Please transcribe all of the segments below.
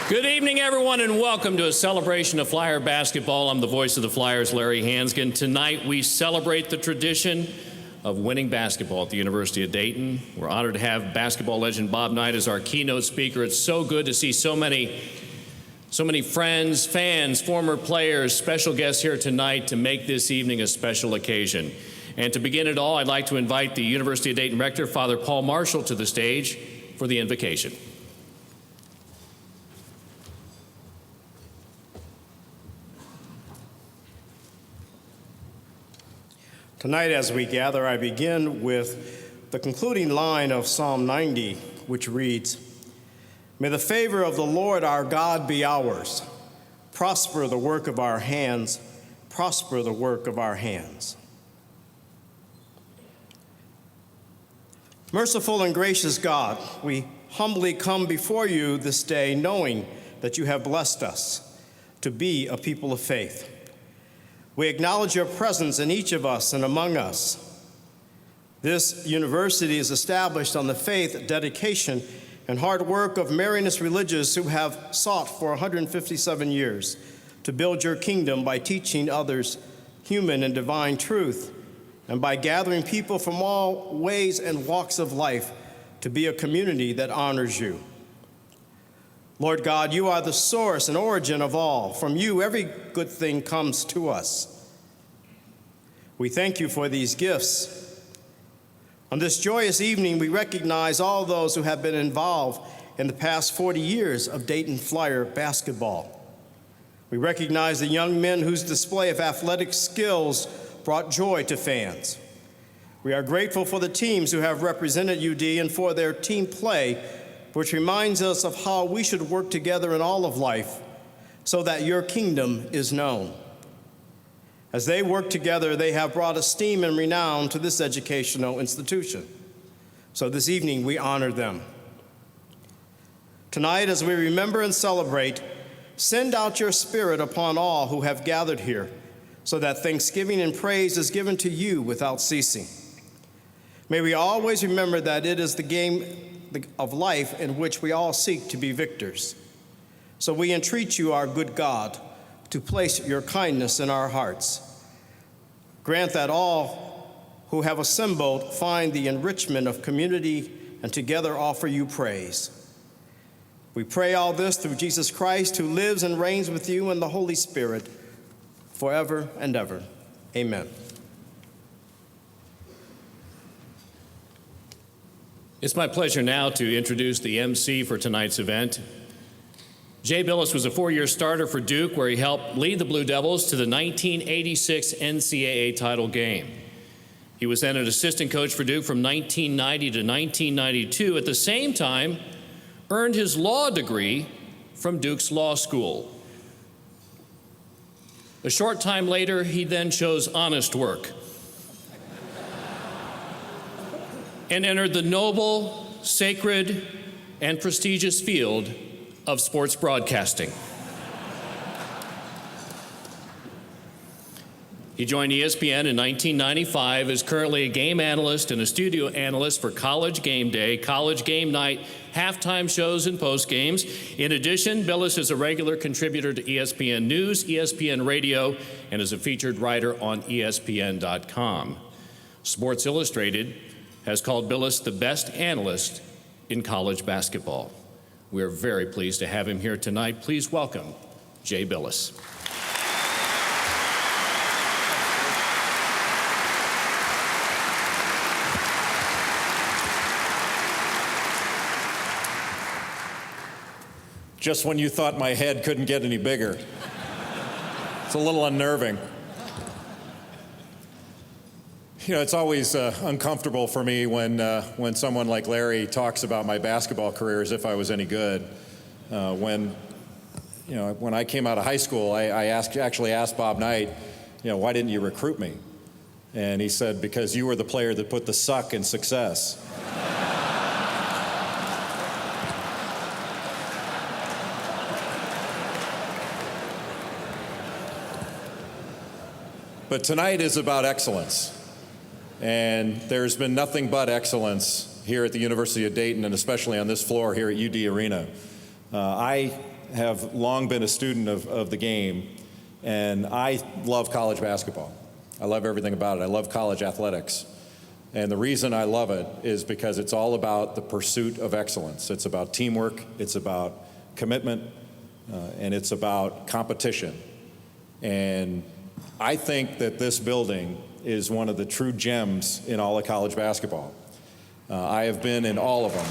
Good evening, everyone, and welcome to a celebration of Flyer basketball. I'm the voice of the Flyers, Larry Hansgen. Tonight, we celebrate the tradition of winning basketball at the University of Dayton. We're honored to have basketball legend Bob Knight as our keynote speaker. It's so good to see so many friends, fans, former players, special guests here tonight to make this evening a special occasion. And to begin it all, I'd like to invite the University of Dayton Rector, Father Paul Marshall, to the stage for the invocation. Tonight, as we gather, I begin with the concluding line of Psalm 90, which reads, "May the favor of the Lord our God be ours. Prosper the work of our hands. Prosper the work of our hands." Merciful and gracious God, we humbly come before you this day knowing that you have blessed us to be a people of faith. We acknowledge your presence in each of us and among us. This university is established on the faith, dedication, and hard work of Marianist religious who have sought for 157 years to build your kingdom by teaching others human and divine truth, and by gathering people from all ways and walks of life to be a community that honors you. Lord God, you are the source and origin of all. From you, every good thing comes to us. We thank you for these gifts. On this joyous evening, we recognize all those who have been involved in the past 40 years of Dayton Flyer basketball. We recognize the young men whose display of athletic skills brought joy to fans. We are grateful for the teams who have represented UD and for their team play, which reminds us of how we should work together in all of life so that your kingdom is known. As they work together, they have brought esteem and renown to this educational institution. So this evening, we honor them. Tonight, as we remember and celebrate, send out your Spirit upon all who have gathered here, so that thanksgiving and praise is given to you without ceasing. May we always remember that it is the game of life in which we all seek to be victors. So we entreat you, our good God, to place your kindness in our hearts. Grant that all who have assembled find the enrichment of community and together offer you praise. We pray all this through Jesus Christ, who lives and reigns with you in the Holy Spirit forever and ever. Amen. It's my pleasure now to introduce the MC for tonight's event. Jay Bilas was a four-year starter for Duke, where he helped lead the Blue Devils to the 1986 NCAA title game. He was then an assistant coach for Duke from 1990 to 1992. At the same time, earned his law degree from Duke's Law School. A short time later, he then chose honest work and entered the noble, sacred, and prestigious field of sports broadcasting. He joined ESPN in 1995, is currently a game analyst and a studio analyst for College Game Day, College Game Night, halftime shows, and post games. In addition, Bilas is a regular contributor to ESPN News, ESPN Radio, and is a featured writer on ESPN.com. Sports Illustrated has called Bilas the best analyst in college basketball. We are very pleased to have him here tonight. Please welcome Jay Bilas. Just when you thought my head couldn't get any bigger. It's a little unnerving. You know, it's always uncomfortable for me when someone like Larry talks about my basketball career as if I was any good. When I came out of high school, I actually asked Bob Knight, why didn't you recruit me? And he said, because you were the player that put the suck in success. But tonight is about excellence. And there's been nothing but excellence here at the University of Dayton, and especially on this floor here at UD Arena. I have long been a student of the game, and I love college basketball. I love everything about it. I love college athletics. And the reason I love it is because it's all about the pursuit of excellence. It's about teamwork, it's about commitment, and it's about competition. And I think that this building is one of the true gems in all of college basketball. I have been in all of them.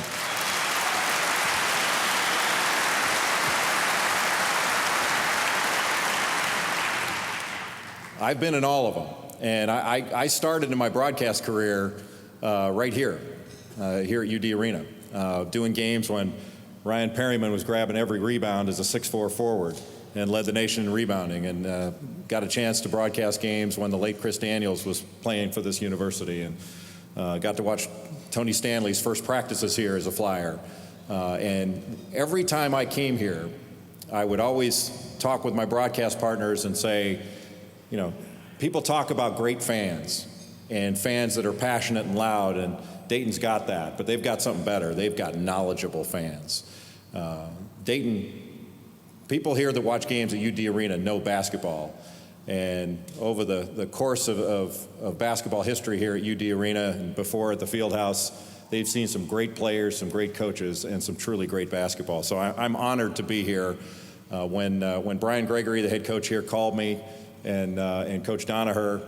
I've been in all of them. And I started in my broadcast career right here at UD Arena, doing games when Ryan Perryman was grabbing every rebound as a 6'4" forward and led the nation in rebounding, and got a chance to broadcast games when the late Chris Daniels was playing for this university, and got to watch Tony Stanley's first practices here as a Flyer. And every time I came here, I would always talk with my broadcast partners and say, you know, people talk about great fans and fans that are passionate and loud, and Dayton's got that, but they've got something better. They've got knowledgeable fans. Dayton, people here that watch games at UD Arena know basketball, and over the course of basketball history here at UD Arena and before at the Fieldhouse, they've seen some great players, some great coaches, and some truly great basketball. So I'm honored to be here. When Brian Gregory, the head coach here, called me, and Coach Donaher,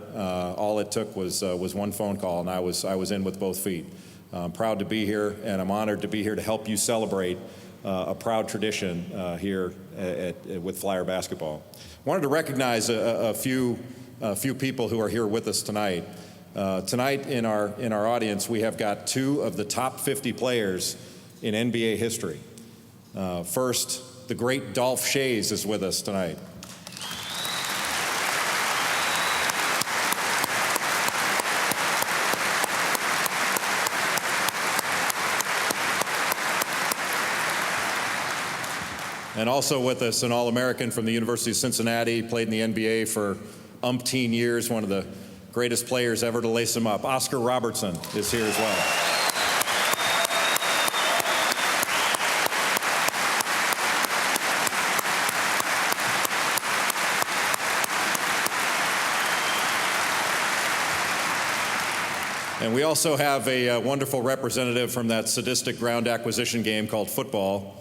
all it took was one phone call, and I was in with both feet. I'm proud to be here, and I'm honored to be here to help you celebrate a proud tradition here with Flyer basketball. Wanted to recognize a few people who are here with us tonight. Tonight in our audience, we have got two of the top 50 players in NBA history. First, the great Dolph Schayes is with us tonight. And also with us, an All-American from the University of Cincinnati, played in the NBA for umpteen years, one of the greatest players ever to lace them up. Oscar Robertson is here as well. And we also have a wonderful representative from that sadistic ground acquisition game called football.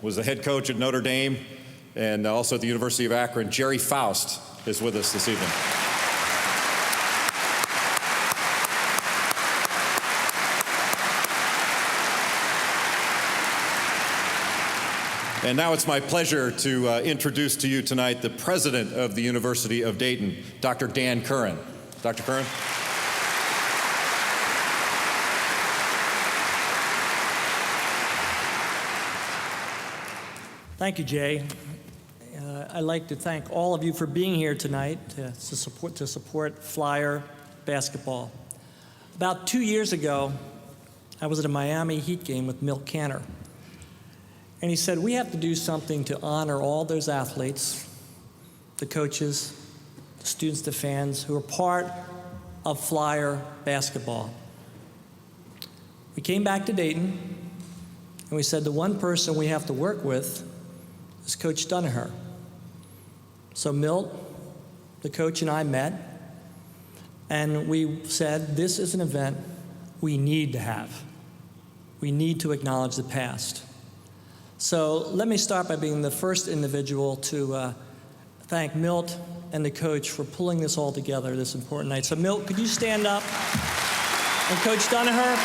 Was the head coach at Notre Dame and also at the University of Akron. Jerry Faust is with us this evening. And now it's my pleasure to introduce to you tonight the president of the University of Dayton, Dr. Dan Curran. Dr. Curran. Thank you, Jay. I'd like to thank all of you for being here tonight to support Flyer basketball. About 2 years ago, I was at a Miami Heat game with Milt Canner, and he said, we have to do something to honor all those athletes, the coaches, the students, the fans, who are part of Flyer basketball. We came back to Dayton, and we said the one person we have to work with is Coach Donaher. So Milt, the coach, and I met, and we said, this is an event we need to have. We need to acknowledge the past. So let me start by being the first individual to thank Milt and the coach for pulling this all together this important night. So Milt, could you stand up? And Coach Donaher,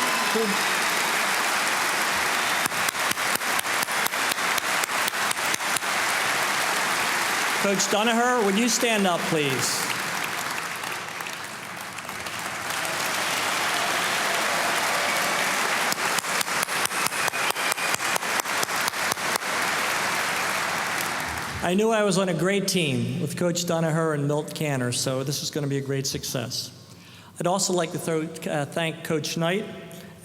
Coach Donaher, would you stand up, please? I knew I was on a great team with Coach Donaher and Milt Canner, so this is going to be a great success. I'd also like to thank Coach Knight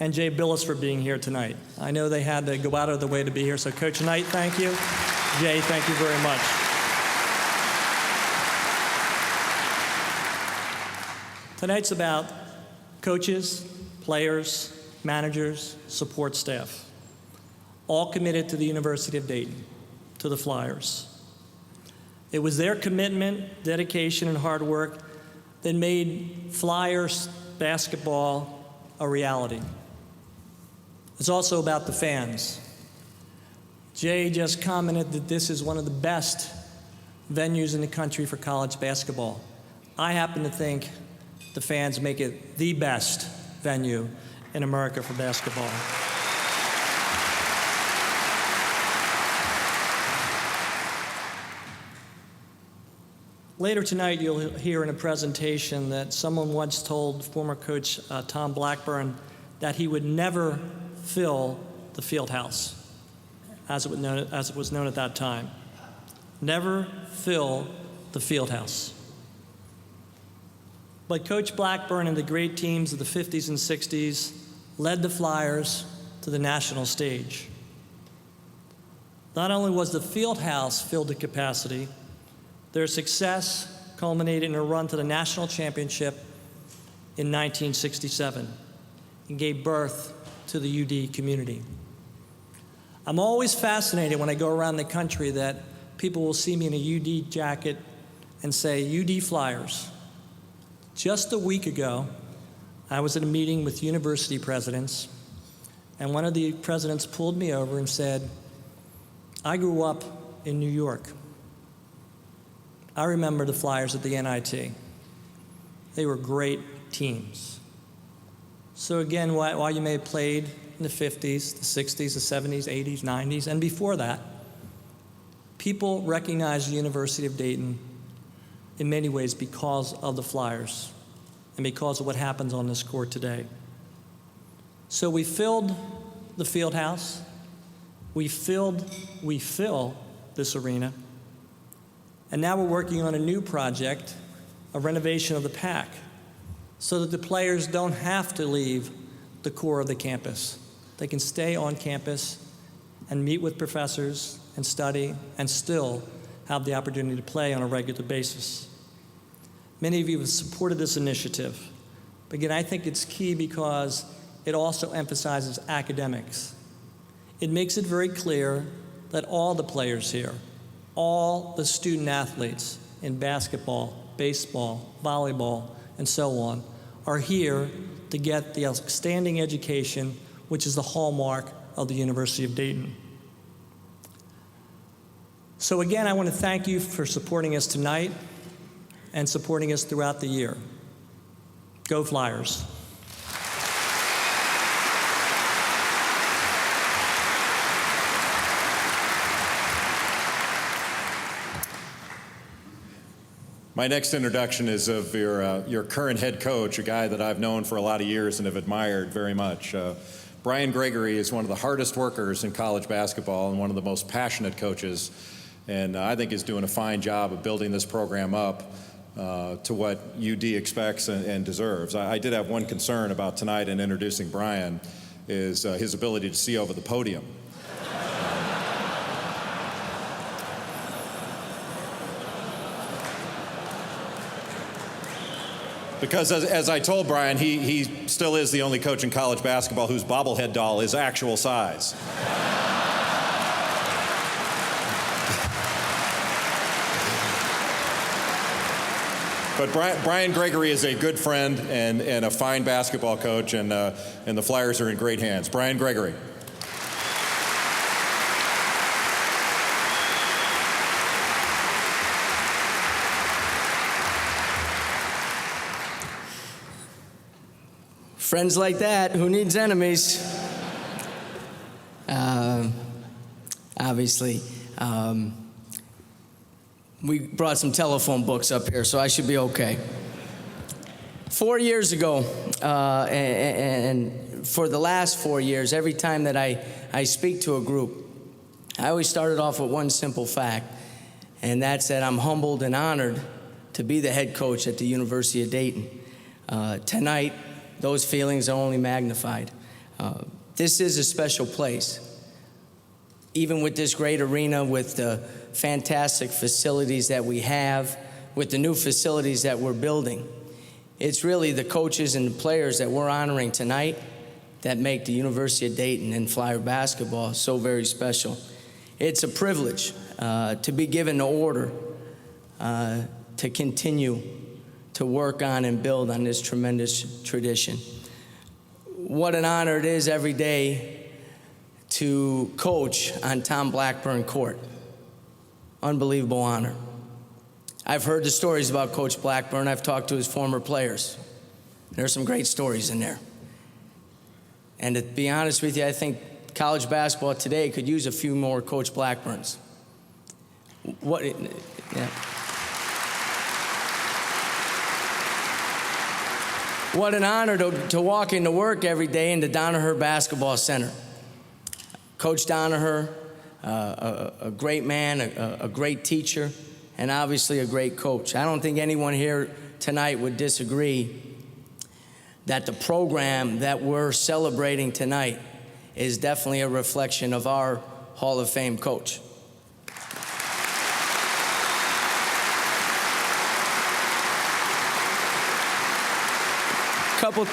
and Jay Billis for being here tonight. I know they had to go out of the way to be here, so Coach Knight, thank you. Jay, thank you very much. Tonight's about coaches, players, managers, support staff, all committed to the University of Dayton. to the Flyers. It was their commitment, dedication, and hard work that made Flyers basketball a reality. It's also about the fans. Jay just commented that this is one of the best venues in the country for college basketball. I happen to think the fans make it the best venue in America for basketball. Later tonight, you'll hear in a presentation that someone once told former coach Tom Blackburn that he would never fill the field house, as it was known at that time. Never fill the field house. But Coach Blackburn and the great teams of the 50s and 60s led the Flyers to the national stage. Not only was the field house filled to capacity, their success culminated in a run to the national championship in 1967 and gave birth to the UD community. I'm always fascinated when I go around the country that people will see me in a UD jacket and say, UD Flyers. Just a week ago, I was at a meeting with university presidents, and one of the presidents pulled me over and said, I grew up in New York. I remember the Flyers at the NIT. They were great teams. So again, while you may have played in the 50s, the 60s, the 70s, 80s, 90s, and before that, people recognize the University of Dayton in many ways because of the Flyers and because of what happens on this court today. So we filled the field house. We fill this arena. And now we're working on a new project, a renovation of the PAC, so that the players don't have to leave the core of the campus. They can stay on campus and meet with professors and study and still have the opportunity to play on a regular basis. Many of you have supported this initiative. But again, I think it's key because it also emphasizes academics. It makes it very clear that all the players here, all the student athletes in basketball, baseball, volleyball, and so on, are here to get the outstanding education which is the hallmark of the University of Dayton. So again, I want to thank you for supporting us tonight and supporting us throughout the year. Go Flyers. My next introduction is of your current head coach, a guy that I've known for a lot of years and have admired very much. Brian Gregory is one of the hardest workers in college basketball and one of the most passionate coaches, and I think is doing a fine job of building this program up to what UD expects and deserves. I did have one concern about tonight in introducing Brian, is his ability to see over the podium. Because as I told Brian, he still is the only coach in college basketball whose bobblehead doll is actual size. But Brian Gregory is a good friend and a fine basketball coach, and the Flyers are in great hands. Brian Gregory. Friends like that, who needs enemies? Obviously. We brought some telephone books up here, so I should be okay. 4 years ago, and for the last 4 years, every time that I speak to a group, I always started off with one simple fact, and that's that I'm humbled and honored to be the head coach at the University of Dayton. Tonight, those feelings are only magnified. This is a special place. Even with this great arena, with the fantastic facilities that we have, with the new facilities that we're building, it's really the coaches and the players that we're honoring tonight that make the University of Dayton and Flyer basketball so very special. It's a privilege. to be given the order to continue to work on and build on this tremendous tradition. What an honor it is every day to coach on Tom Blackburn Court. Unbelievable honor. I've heard the stories about Coach Blackburn. I've talked to his former players. There's some great stories in there. And to be honest with you, I think college basketball today could use a few more Coach Blackburns. What an honor to walk into work every day in the Danaher Basketball Center. Coach Danaher, a great man, a great teacher, and obviously a great coach. I don't think anyone here tonight would disagree that the program that we're celebrating tonight is definitely a reflection of our Hall of Fame coach. Couple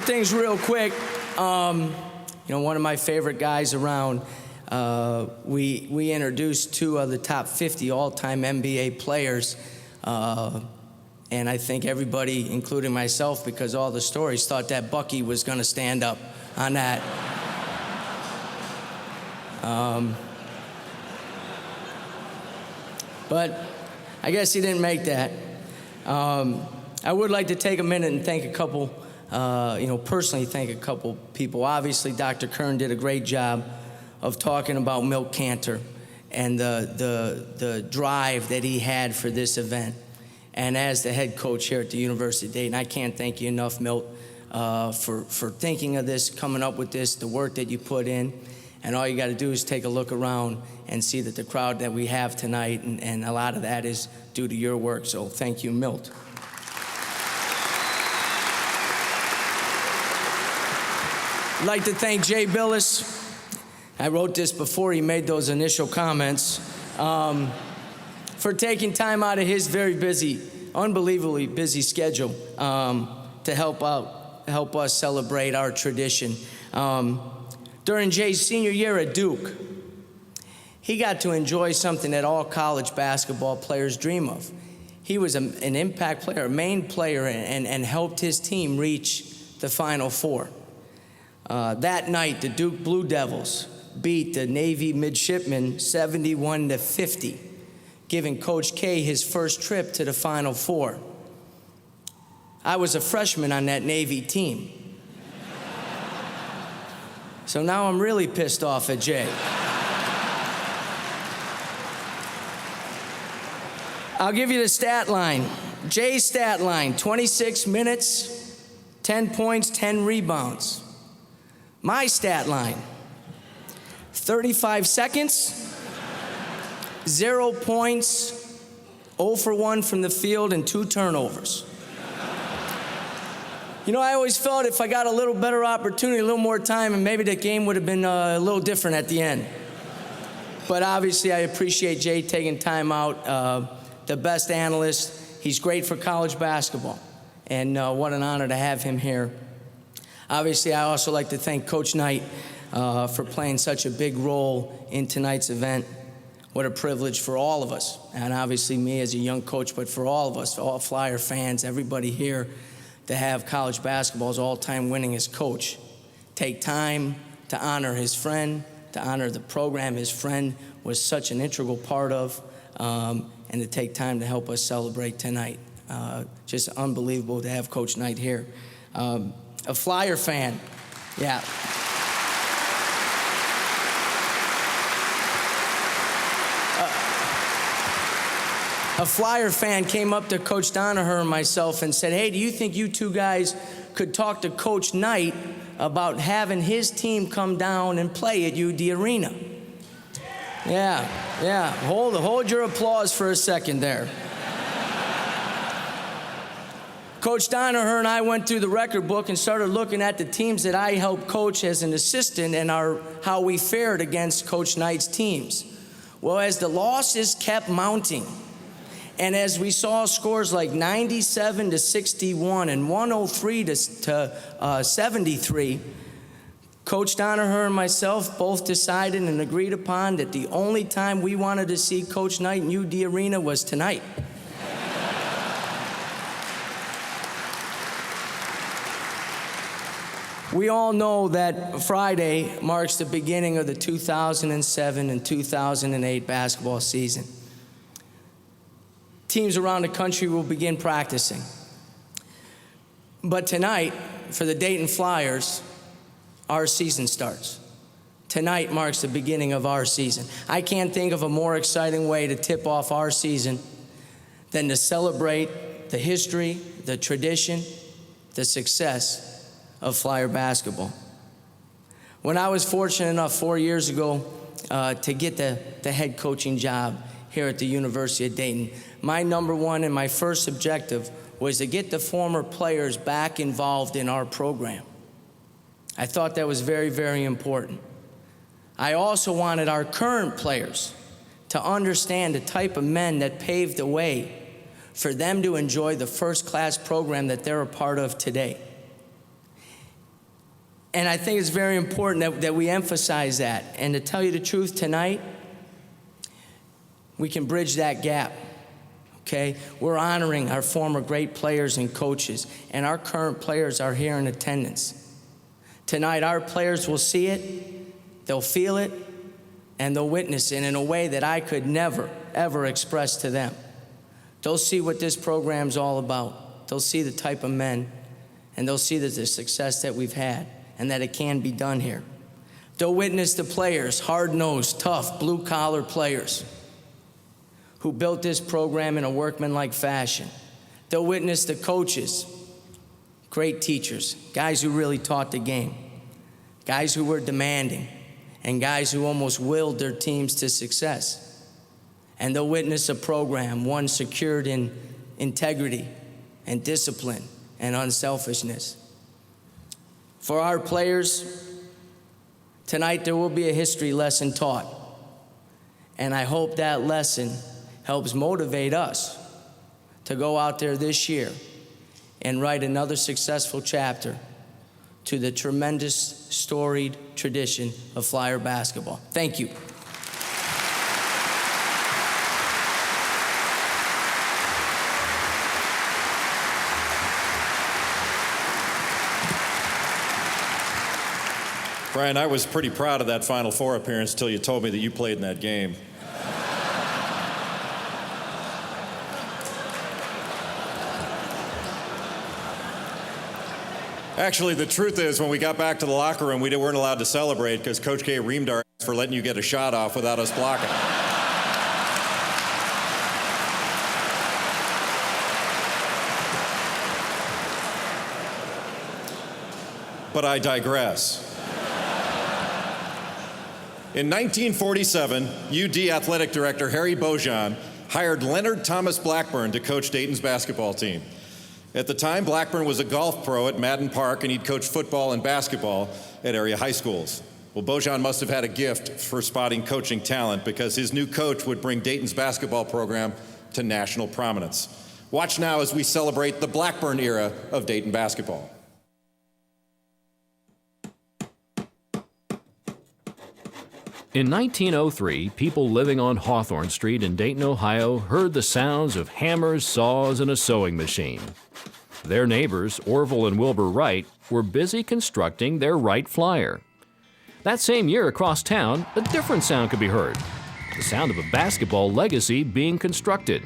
things real quick. One of my favorite guys around, we introduced 2 of the top 50 all-time NBA players, and I think everybody, including myself, because all the stories, thought that Bucky was going to stand up on that. But I guess he didn't make that. I would like to take a minute and thank a couple, personally thank a couple people. Obviously, Dr. Kern did a great job of talking about Milt Cantor and the drive that he had for this event. And as the head coach here at the University of Dayton, I can't thank you enough, Milt, for thinking of this, coming up with this, the work that you put in. And all you got to do is take a look around and see that the crowd that we have tonight, and a lot of that is due to your work. So thank you, Milt. I'd like to thank Jay Billis. I wrote this before he made those initial comments, for taking time out of his very busy, unbelievably busy schedule to help us celebrate our tradition. During Jay's senior year at Duke, he got to enjoy something that all college basketball players dream of. He was an impact player, a main player, and helped his team reach the Final Four. That night, the Duke Blue Devils beat the Navy Midshipmen 71-50, giving Coach K his first trip to the Final Four. I was a freshman on that Navy team. So now I'm really pissed off at Jay. I'll give you the stat line. Jay's stat line, 26 minutes, 10 points, 10 rebounds. My stat line, 35 seconds, 0 points, 0 for 1 from the field, and 2 turnovers. I always felt if I got a little better opportunity, a little more time, and maybe the game would have been a little different at the end. But obviously, I appreciate Jay taking time out. The best analyst. He's great for college basketball. And what an honor to have him here. Obviously, I also like to thank Coach Knight for playing such a big role in tonight's event. What a privilege for all of us, and obviously me as a young coach, but for all of us, all Flyer fans, everybody here, to have college basketball's all-time winningest coach take time to honor his friend, to honor the program his friend was such an integral part of, and to take time to help us celebrate tonight. Just unbelievable to have Coach Knight here. A Flyer fan, yeah. A Flyer fan came up to Coach Danaher and myself and said, hey, do you think you two guys could talk to Coach Knight about having his team come down and play at UD Arena? Yeah. Hold your applause for a second there. Coach Danaher and I went through the record book and started looking at the teams that I helped coach as an assistant and how we fared against Coach Knight's teams. Well, as the losses kept mounting, and as we saw scores like 97-61 and 103 to 73, Coach Donaher and myself both decided and agreed upon that the only time we wanted to see Coach Knight in UD Arena was tonight. We all know that Friday marks the beginning of the 2007 and 2008 basketball season. Teams around the country will begin practicing. But tonight, for the Dayton Flyers, our season starts. Tonight marks the beginning of our season. I can't think of a more exciting way to tip off our season than to celebrate the history, the tradition, the success of Flyer basketball. When I was fortunate enough 4 years ago to get the head coaching job here at the University of Dayton, my number one and my first objective was to get the former players back involved in our program. I thought that was very, very important. I also wanted our current players to understand the type of men that paved the way for them to enjoy the first-class program that they're a part of today. And I think it's very important that we emphasize that. And to tell you the truth, tonight, we can bridge that gap, okay? We're honoring our former great players and coaches, and our current players are here in attendance. Tonight, our players will see it, they'll feel it, and they'll witness it in a way that I could never, ever express to them. They'll see what this program's all about. They'll see the type of men, and they'll see the success that we've had, and that it can be done here. They'll witness the players, hard-nosed, tough, blue-collar players who built this program in a workmanlike fashion. They'll witness the coaches, great teachers, guys who really taught the game, guys who were demanding, and guys who almost willed their teams to success. And they'll witness a program, one secured in integrity and discipline and unselfishness. For our players, tonight there will be a history lesson taught. And I hope that lesson helps motivate us to go out there this year and write another successful chapter to the tremendous, storied tradition of Flyer basketball. Thank you. Brian, I was pretty proud of that Final Four appearance till you told me that you played in that game. Actually, the truth is, when we got back to the locker room, we weren't allowed to celebrate because Coach K reamed our ass for letting you get a shot off without us blocking. But I digress. In 1947, UD Athletic Director Harry Bojan hired Leonard Thomas Blackburn to coach Dayton's basketball team. At the time, Blackburn was a golf pro at Madden Park, and he'd coached football and basketball at area high schools. Well, Bojan must have had a gift for spotting coaching talent because his new coach would bring Dayton's basketball program to national prominence. Watch now as we celebrate the Blackburn era of Dayton basketball. In 1903, people living on Hawthorne Street in Dayton, Ohio, heard the sounds of hammers, saws, and a sewing machine. Their neighbors, Orville and Wilbur Wright, were busy constructing their Wright Flyer. That same year across town, a different sound could be heard, the sound of a basketball legacy being constructed.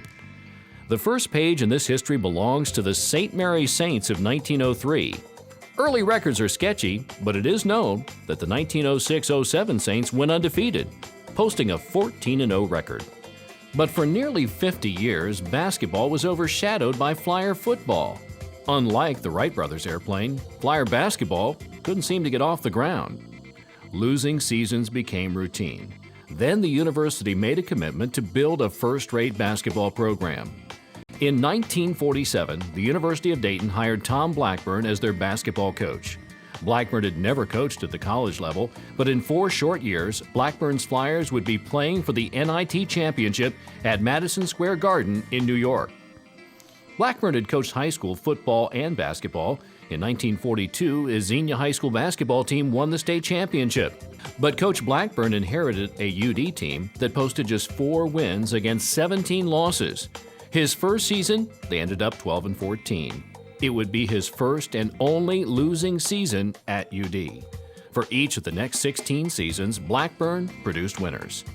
The first page in this history belongs to the St. Mary Saints of 1903. Early records are sketchy, but it is known that the 1906-07 Saints went undefeated, posting a 14-0 record. But for nearly 50 years, basketball was overshadowed by Flyer football. Unlike the Wright brothers airplane, Flyer basketball couldn't seem to get off the ground. Losing seasons became routine. Then the university made a commitment to build a first-rate basketball program. In 1947, the University of Dayton hired Tom Blackburn as their basketball coach. Blackburn had never coached at the college level, but in 4 short years, Blackburn's Flyers would be playing for the NIT championship at Madison Square Garden in New York. Blackburn had coached high school football and basketball In 1942, his Xenia High School basketball team won the state championship. But Coach Blackburn inherited a UD team that posted just 4 wins against 17 losses. His first season, they ended up 12-14. It would be his first and only losing season at UD. For each of the next 16 seasons, Blackburn produced winners.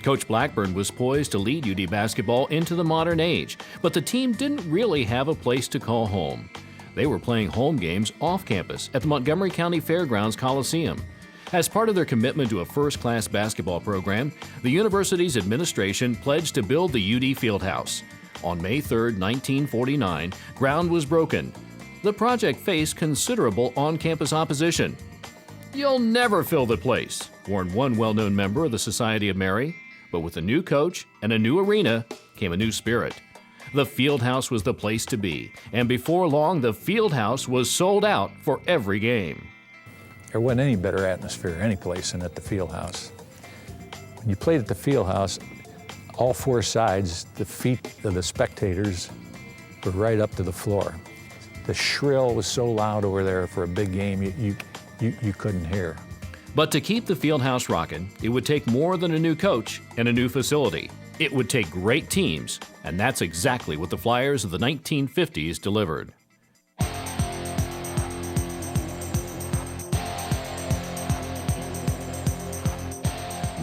Coach Blackburn was poised to lead UD basketball into the modern age, but the team didn't really have a place to call home. They were playing home games off campus at the Montgomery County Fairgrounds Coliseum. As part of their commitment to a first-class basketball program, the university's administration pledged to build the UD Fieldhouse. On May 3, 1949, ground was broken. The project faced considerable on-campus opposition. "You'll never fill the place," warned one well-known member of the Society of Mary. But with a new coach and a new arena came a new spirit. The Fieldhouse was the place to be, and before long, the Fieldhouse was sold out for every game. There wasn't any better atmosphere any place than at the Fieldhouse. When you played at the Fieldhouse, all 4 sides, the feet of the spectators were right up to the floor. The shrill was so loud over there for a big game, you couldn't hear. But to keep the Fieldhouse rocking, it would take more than a new coach and a new facility. It would take great teams, and that's exactly what the Flyers of the 1950s delivered.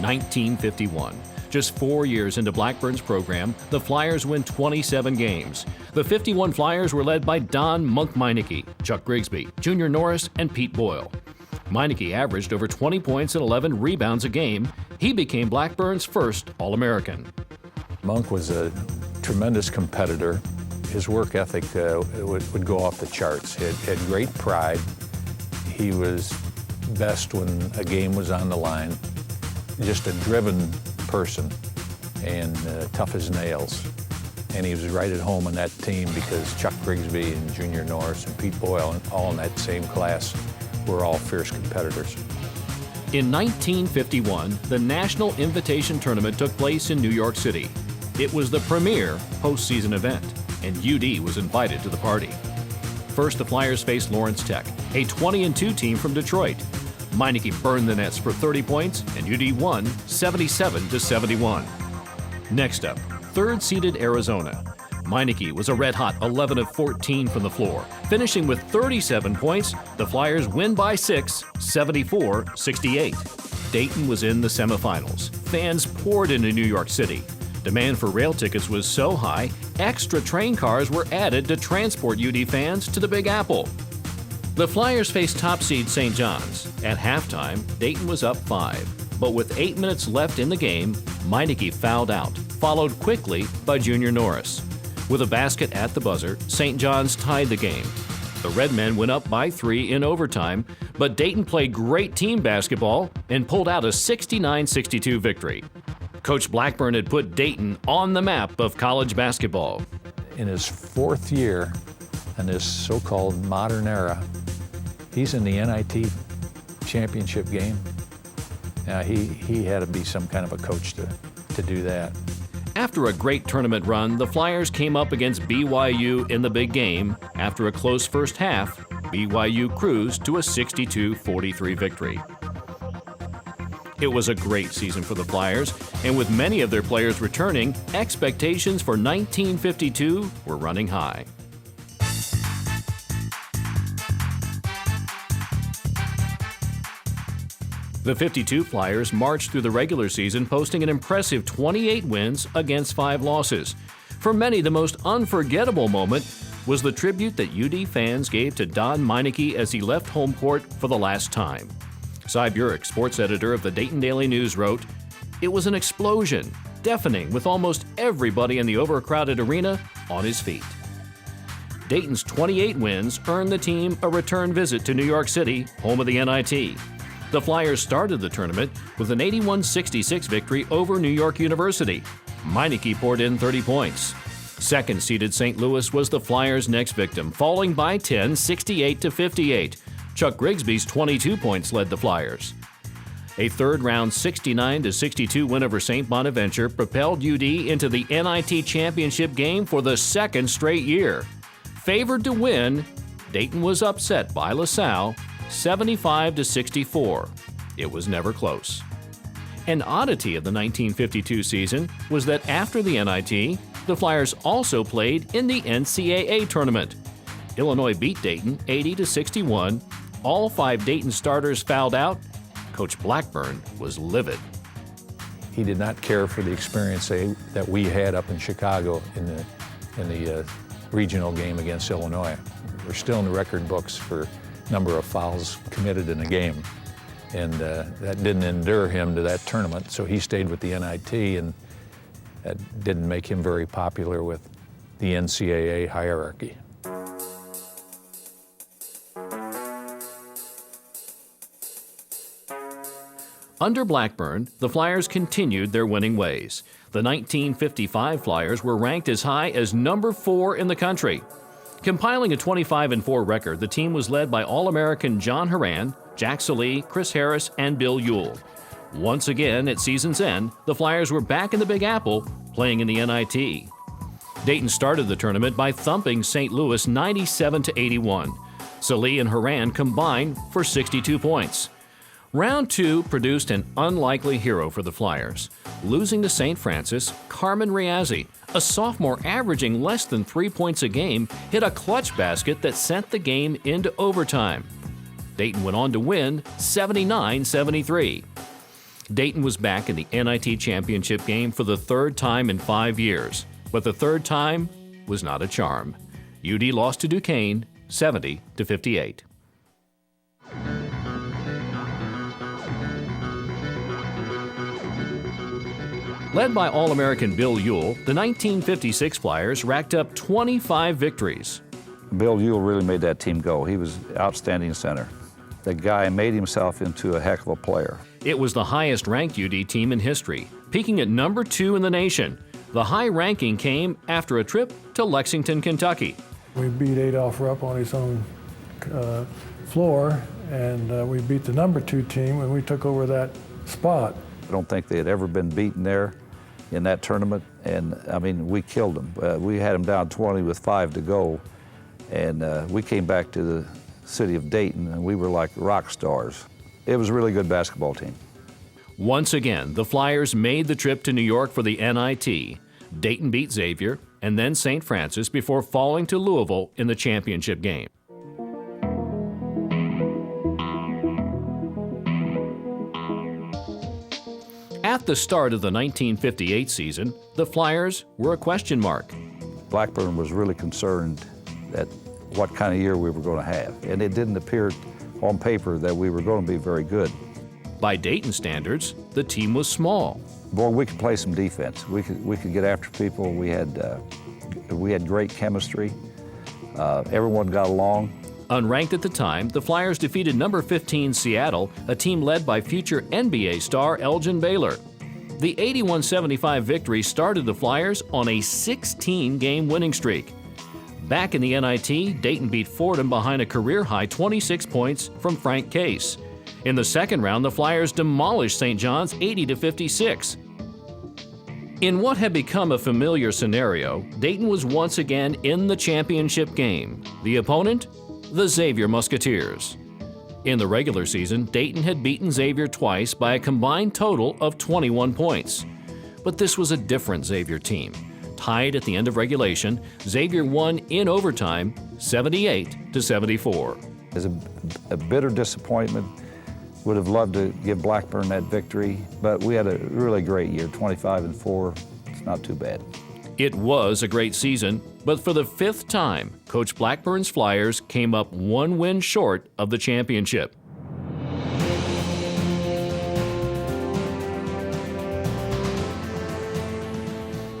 1951. Just 4 years into Blackburn's program, the Flyers win 27 games. The 51 Flyers were led by Don "Monk" Meineke, Chuck Grigsby, Junior Norris, and Pete Boyle. Meineke averaged over 20 points and 11 rebounds a game. He became Blackburn's first All-American. Monk was a tremendous competitor. His work ethic would go off the charts. He had great pride. He was best when a game was on the line. Just a driven person and tough as nails. And he was right at home on that team because Chuck Grigsby and Junior Norris and Pete Boyle, and all in that same class, were all fierce competitors. In 1951, the National Invitation Tournament took place in New York City. It was the premier postseason event, and UD was invited to the party. First, the Flyers faced Lawrence Tech, a 20-2 team from Detroit. Meineke burned the nets for 30 points, and UD won 77-71. Next up, third-seeded Arizona. Meineke was a red-hot 11 of 14 from the floor. Finishing with 37 points, the Flyers win by 6, 74-68. Dayton was in the semifinals. Fans poured into New York City. Demand for rail tickets was so high, extra train cars were added to transport UD fans to the Big Apple. The Flyers faced top seed St. John's. At halftime, Dayton was up 5. But with 8 minutes left in the game, Meineke fouled out, followed quickly by Junior Norris. With a basket at the buzzer, St. John's tied the game. The Redmen went up by 3 in overtime, but Dayton played great team basketball and pulled out a 69-62 victory. Coach Blackburn had put Dayton on the map of college basketball. In his 4th year in this so-called modern era, he's in the NIT championship game. Now, he had to be some kind of a coach to do that. After a great tournament run, the Flyers came up against BYU in the big game. After a close first half, BYU cruised to a 62-43 victory. It was a great season for the Flyers, and with many of their players returning, expectations for 1952 were running high. The 52 Flyers marched through the regular season, posting an impressive 28 wins against 5 losses. For many, the most unforgettable moment was the tribute that UD fans gave to Don Meineke as he left home court for the last time. Cy Burek, sports editor of the Dayton Daily News, wrote, "It was an explosion, deafening, with almost everybody in the overcrowded arena on his feet." Dayton's 28 wins earned the team a return visit to New York City, home of the NIT. The Flyers started the tournament with an 81-66 victory over New York University. Meineke poured in 30 points. Second-seeded St. Louis was the Flyers' next victim, falling by 10, 68-58. Chuck Grigsby's 22 points led the Flyers. A third-round 69-62 win over St. Bonaventure propelled UD into the NIT championship game for the second straight year. Favored to win, Dayton was upset by LaSalle 75-64. It was never close. An oddity of the 1952 season was that after the NIT, the Flyers also played in the NCAA tournament. Illinois beat Dayton 80-61. All 5 Dayton starters fouled out. Coach Blackburn was livid. He did not care for the experience that we had up in Chicago in the regional game against Illinois. We're still in the record books for number of fouls committed in a game. And that didn't endure him to that tournament, so he stayed with the NIT, and that didn't make him very popular with the NCAA hierarchy. Under Blackburn, the Flyers continued their winning ways. The 1955 Flyers were ranked as high as number 4 in the country. Compiling a 25-4 record, the team was led by All-American John Horan, Jack Salee, Chris Harris, and Bill Ewell. Once again, at season's end, the Flyers were back in the Big Apple, playing in the NIT. Dayton started the tournament by thumping St. Louis 97-81. Salee and Horan combined for 62 points. Round 2 produced an unlikely hero for the Flyers. Losing to St. Francis, Carmen Riazzi, a sophomore averaging less than 3 points a game, hit a clutch basket that sent the game into overtime. Dayton went on to win 79-73. Dayton was back in the NIT championship game for the 3rd time in 5 years, but the 3rd time was not a charm. UD lost to Duquesne 70-58. Led by All-American Bill Ewell, the 1956 Flyers racked up 25 victories. Bill Ewell really made that team go. He was an outstanding center. The guy made himself into a heck of a player. It was the highest-ranked UD team in history, peaking at number 2 in the nation. The high ranking came after a trip to Lexington, Kentucky. We beat Adolph Rupp on his own floor, and we beat the number 2 team, and we took over that spot. I don't think they had ever been beaten there in that tournament, and I mean, we killed them. We had them down 20 with 5 to go, and we came back to the city of Dayton, and we were like rock stars. It was a really good basketball team. Once again, the Flyers made the trip to New York for the NIT. Dayton beat Xavier and then St. Francis before falling to Louisville in the championship game. At the start of the 1958 season, the Flyers were a question mark. Blackburn was really concerned that what kind of year we were going to have, and it didn't appear on paper that we were going to be very good. By Dayton standards, the team was small. Boy, we could play some defense. We could get after people. We had great chemistry. Everyone got along. Unranked at the time, the Flyers defeated number 15 Seattle, a team led by future NBA star Elgin Baylor. The 81-75 victory started the Flyers on a 16-game winning streak. Back in the NIT, Dayton beat Fordham behind a career-high 26 points from Frank Case. In the second round, the Flyers demolished St. John's 80-56. In what had become a familiar scenario, Dayton was once again in the championship game. The opponent? The Xavier Musketeers. In the regular season, Dayton had beaten Xavier twice by a combined total of 21 points. But this was a different Xavier team. Tied at the end of regulation, Xavier won in overtime 78-74. It's a bitter disappointment. Would have loved to give Blackburn that victory, but we had a really great year, 25-4. It's not too bad. It was a great season, but for the 5th time, Coach Blackburn's Flyers came up 1 win short of the championship.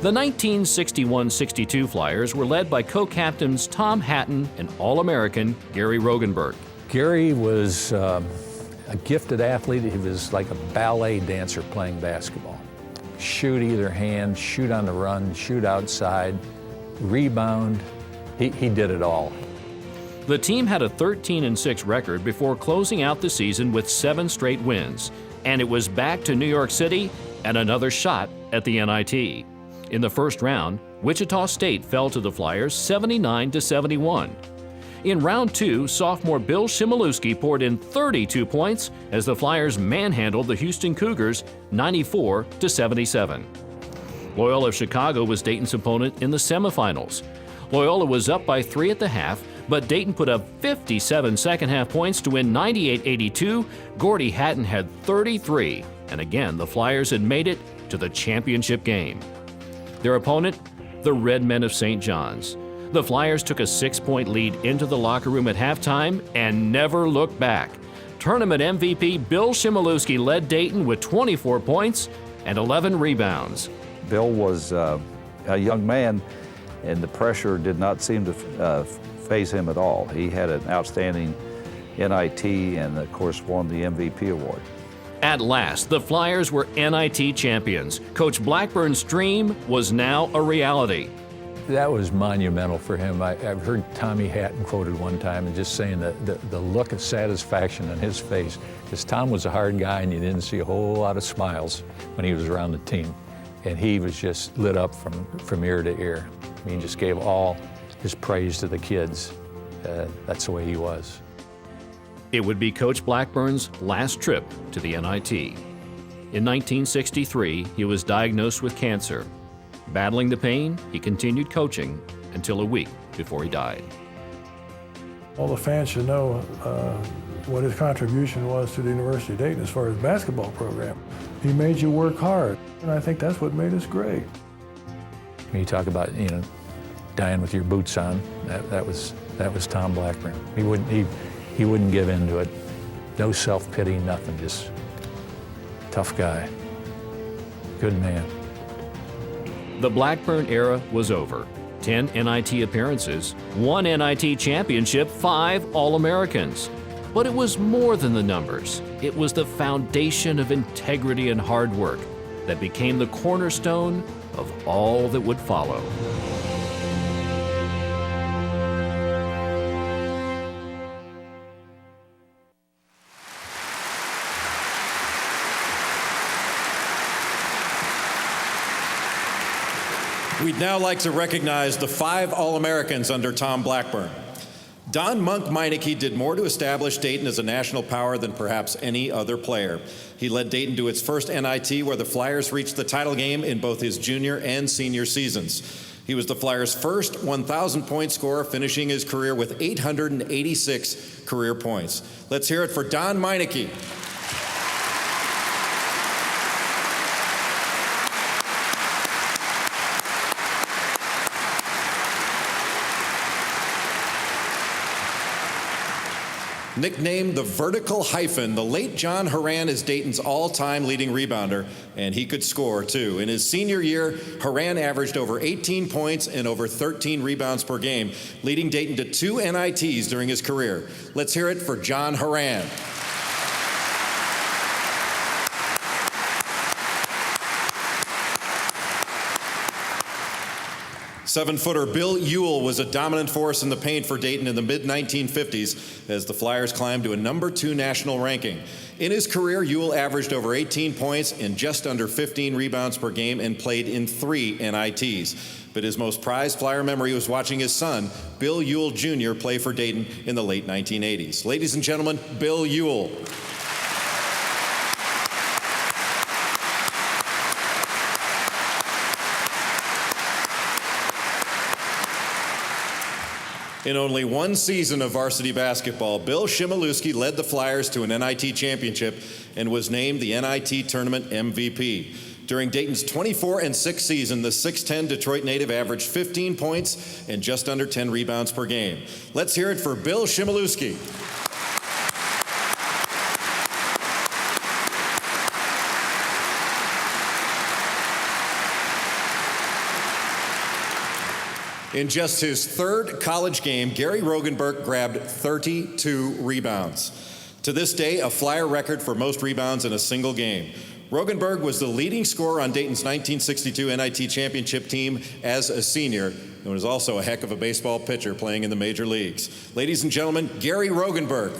The 1961-62 Flyers were led by co-captains Tom Hatton and All-American Garry Roggenburk. Garry was a gifted athlete. He was like a ballet dancer playing basketball. Shoot either hand, shoot on the run, shoot outside, rebound. He did it all. The team had a 13-6 record before closing out the season with 7 straight wins, and it was back to New York City and another shot at the NIT. In the first round, Wichita State fell to the Flyers 79-71. In round 2, sophomore Bill Chmielewski poured in 32 points as the Flyers manhandled the Houston Cougars 94-77. Loyola of Chicago was Dayton's opponent in the semifinals. Loyola was up by 3 at the half, but Dayton put up 57 second-half points to win 98-82. Gordy Hatton had 33, and again, the Flyers had made it to the championship game. Their opponent, the Red Men of St. John's. The Flyers took a 6-point lead into the locker room at halftime and never looked back. Tournament MVP Bill Chmielewski led Dayton with 24 points and 11 rebounds. Bill was a young man, and the pressure did not seem to faze him at all. He had an outstanding NIT and, of course, won the MVP award. At last, the Flyers were NIT champions. Coach Blackburn's dream was now a reality. That was monumental for him. I've heard Tommy Hatton quoted one time and just saying that the look of satisfaction on his face, because Tom was a hard guy and you didn't see a whole lot of smiles when he was around the team. And he was just lit up from ear to ear. I mean, he just gave all his praise to the kids. That's the way he was. It would be Coach Blackburn's last trip to the NIT. In 1963, he was diagnosed with cancer. Battling the pain, he continued coaching until a week before he died. All the fans should know what his contribution was to the University of Dayton as far as basketball program. He made you work hard, and I think that's what made us great. When you talk about, dying with your boots on, that was Tom Blackburn. He wouldn't give in to it. No self-pity, nothing, just tough guy. Good man. The Blackburn era was over. 10 NIT appearances, 1 NIT championship, 5 All-Americans. But it was more than the numbers. It was the foundation of integrity and hard work that became the cornerstone of all that would follow. We'd now like to recognize the 5 All-Americans under Tom Blackburn. Don Monk Meineke did more to establish Dayton as a national power than perhaps any other player. He led Dayton to its first NIT, where the Flyers reached the title game in both his junior and senior seasons. He was the Flyers' first 1,000-point scorer, finishing his career with 886 career points. Let's hear it for Don Meineke. Nicknamed the vertical hyphen, the late John Horan is Dayton's all-time leading rebounder, and he could score, too. In his senior year, Horan averaged over 18 points and over 13 rebounds per game, leading Dayton to 2 NITs during his career. Let's hear it for John Horan. Seven-footer Bill Ewell was a dominant force in the paint for Dayton in the mid-1950s as the Flyers climbed to a #2 national ranking. In his career, Ewell averaged over 18 points and just under 15 rebounds per game and played in 3 NITs. But his most prized Flyer memory was watching his son, Bill Ewell Jr., play for Dayton in the late 1980s. Ladies and gentlemen, Bill Ewell. In only one season of varsity basketball, Bill Chmielewski led the Flyers to an NIT championship and was named the NIT Tournament MVP. During Dayton's 24-6 season, the 6'10 Detroit native averaged 15 points and just under 10 rebounds per game. Let's hear it for Bill Chmielewski. In just his 3rd college game, Garry Roggenburk grabbed 32 rebounds. To this day, a Flyer record for most rebounds in a single game. Roggenburk was the leading scorer on Dayton's 1962 NIT championship team as a senior, and was also a heck of a baseball pitcher playing in the major leagues. Ladies and gentlemen, Garry Roggenburk.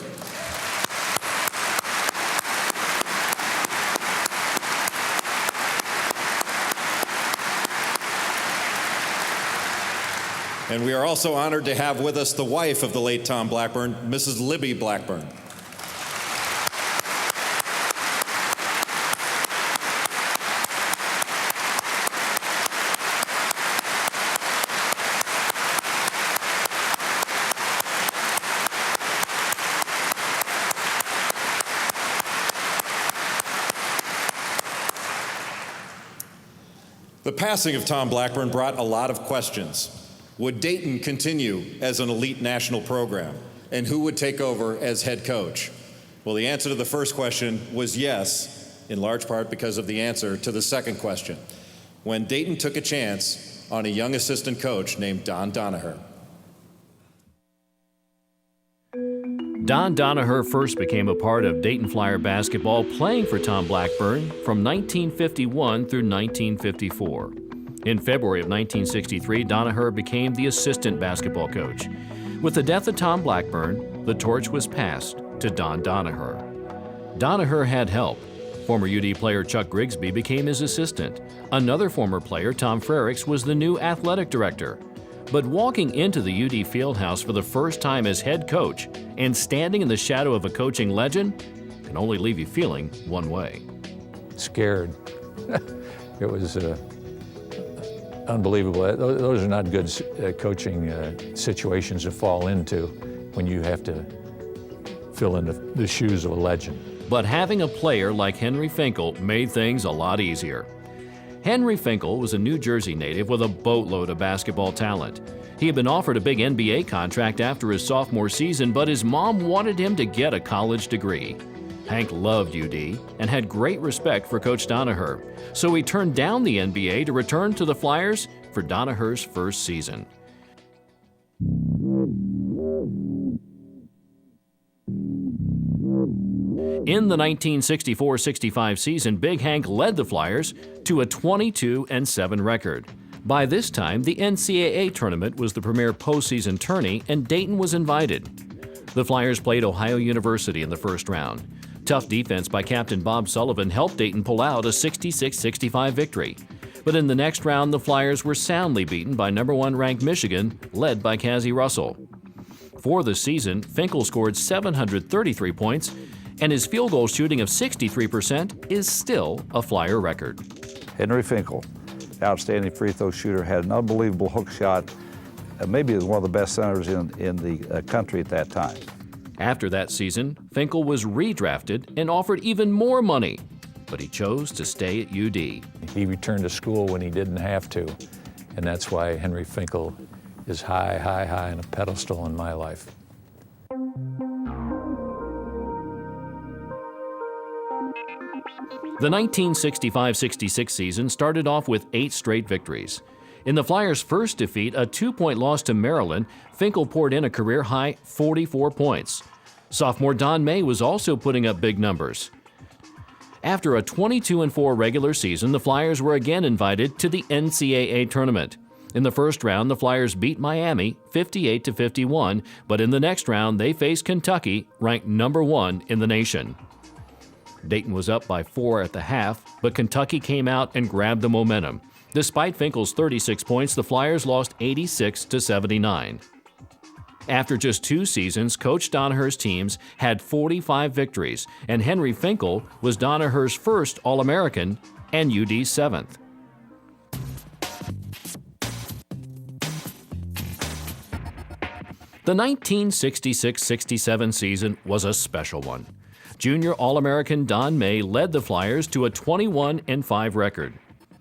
And we are also honored to have with us the wife of the late Tom Blackburn, Mrs. Libby Blackburn. The passing of Tom Blackburn brought a lot of questions. Would Dayton continue as an elite national program? And who would take over as head coach? Well, the answer to the first question was yes, in large part because of the answer to the second question, when Dayton took a chance on a young assistant coach named Don Donaher. Don Donaher first became a part of Dayton Flyer basketball playing for Tom Blackburn from 1951 through 1954. In February of 1963, Donaher became the assistant basketball coach. With the death of Tom Blackburn, the torch was passed to Don Donaher. Donaher had help. Former UD player Chuck Grigsby became his assistant. Another former player, Tom Frericks, was the new athletic director. But walking into the UD Fieldhouse for the first time as head coach and standing in the shadow of a coaching legend can only leave you feeling one way. Scared. It was unbelievable. Those are not good coaching situations to fall into when you have to fill in the shoes of a legend. But having a player like Henry Finkel made things a lot easier. Henry Finkel was a New Jersey native with a boatload of basketball talent. He had been offered a big NBA contract after his sophomore season, but his mom wanted him to get a college degree. Hank loved UD and had great respect for Coach Donaher, so he turned down the NBA to return to the Flyers for Donaher's first season. In the 1964-65 season, Big Hank led the Flyers to a 22-7 record. By this time, the NCAA tournament was the premier postseason tourney, and Dayton was invited. The Flyers played Ohio University in the first round. Tough defense by Captain Bob Sullivan helped Dayton pull out a 66-65 victory. But in the next round, the Flyers were soundly beaten by number 1 ranked Michigan, led by Cassie Russell. For the season, Finkel scored 733 points, and his field goal shooting of 63% is still a Flyer record. Henry Finkel, outstanding free throw shooter, had an unbelievable hook shot. Maybe he was one of the best centers in the country at that time. After that season, Finkel was redrafted and offered even more money, but he chose to stay at UD. He returned to school when he didn't have to, and that's why Henry Finkel is high, high, high on a pedestal in my life. The 1965-66 season started off with 8 straight victories. In the Flyers' first defeat, a 2-point loss to Maryland, Finkel poured in a career-high 44 points. Sophomore Don May was also putting up big numbers. After a 22-4 regular season, the Flyers were again invited to the NCAA tournament. In the first round, the Flyers beat Miami 58-51, but in the next round, they faced Kentucky, ranked number 1 in the nation. Dayton was up by 4 at the half, but Kentucky came out and grabbed the momentum. Despite Finkel's 36 points, the Flyers lost 86-79. After just 2 seasons, Coach Donaher's teams had 45 victories, and Henry Finkel was Donaher's first All-American and UD's 7th. The 1966-67 season was a special one. Junior All-American Don May led the Flyers to a 21-5 record.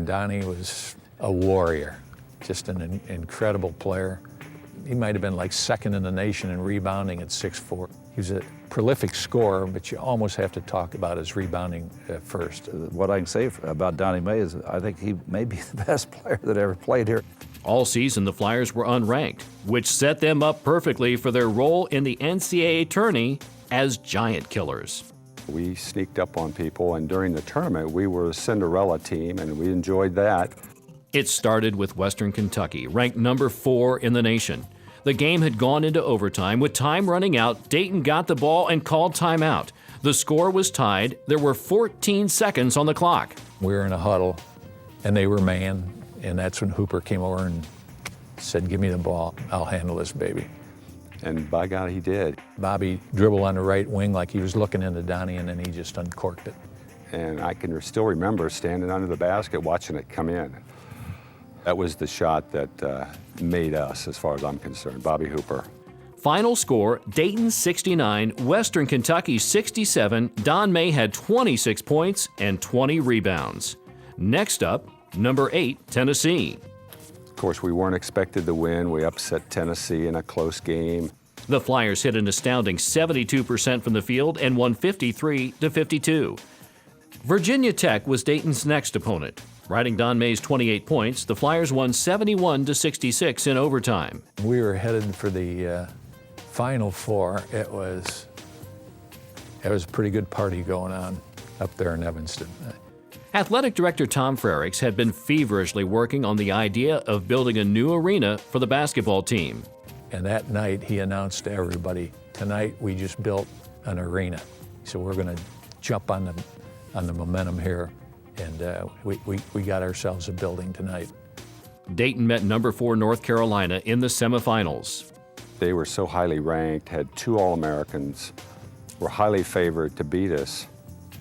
Donnie was a warrior, just an incredible player. He might have been like second in the nation in rebounding at 6'4". He was a prolific scorer, but you almost have to talk about his rebounding first. What I can say about Donnie May is I think he may be the best player that ever played here. All season, the Flyers were unranked, which set them up perfectly for their role in the NCAA tourney as giant killers. We sneaked up on people, and during the tournament, we were a Cinderella team, and we enjoyed that. It started with Western Kentucky, ranked number 4 in the nation. The game had gone into overtime. With time running out, Dayton got the ball and called timeout. The score was tied. There were 14 seconds on the clock. We were in a huddle, and they were man, and that's when Hooper came over and said, "Give me the ball, I'll handle this baby." And by God, he did. Bobby dribbled on the right wing like he was looking into Donnie, and then he just uncorked it. And I can still remember standing under the basket watching it come in. That was the shot that made us, as far as I'm concerned, Bobby Hooper. Final score, Dayton 69, Western Kentucky 67. Don May had 26 points and 20 rebounds. Next up, number 8, Tennessee. Of course, we weren't expected to win. We upset Tennessee in a close game. The Flyers hit an astounding 72% from the field and won 53-52. Virginia Tech was Dayton's next opponent. Riding Don May's 28 points, the Flyers won 71-66 in overtime. We were headed for the Final Four. It was a pretty good party going on up there in Evanston. Athletic Director Tom Frericks had been feverishly working on the idea of building a new arena for the basketball team. And that night he announced to everybody, "Tonight we just built an arena. So we're going to jump on the momentum here, and we got ourselves a building tonight." Dayton met number 4 North Carolina in the semifinals. They were so highly ranked, had 2 All-Americans, were highly favored to beat us.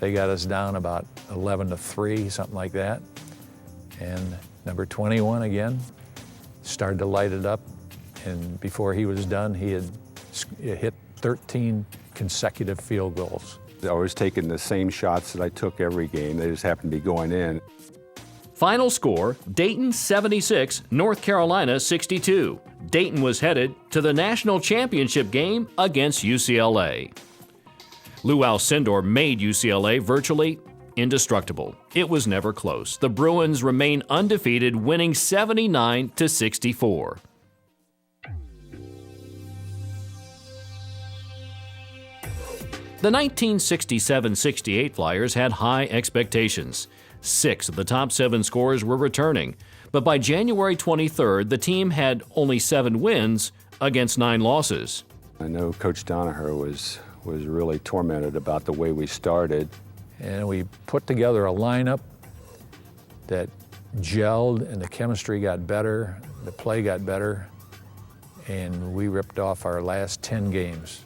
They got us down about 11-3, something like that. And number 21 again started to light it up. And before he was done, he had hit 13 consecutive field goals. I was taking the same shots that I took every game. They just happened to be going in. Final score, Dayton 76, North Carolina 62. Dayton was headed to the national championship game against UCLA. Lou Alcindor made UCLA virtually indestructible. It was never close. The Bruins remain undefeated, winning 79-64. The 1967-68 Flyers had high expectations. 6 of the top 7 scorers were returning, but by January 23rd, the team had only 7 wins against 9 losses. I know Coach Donaher was really tormented about the way we started. And we put together a lineup that gelled, and the chemistry got better, the play got better, and we ripped off our last 10 games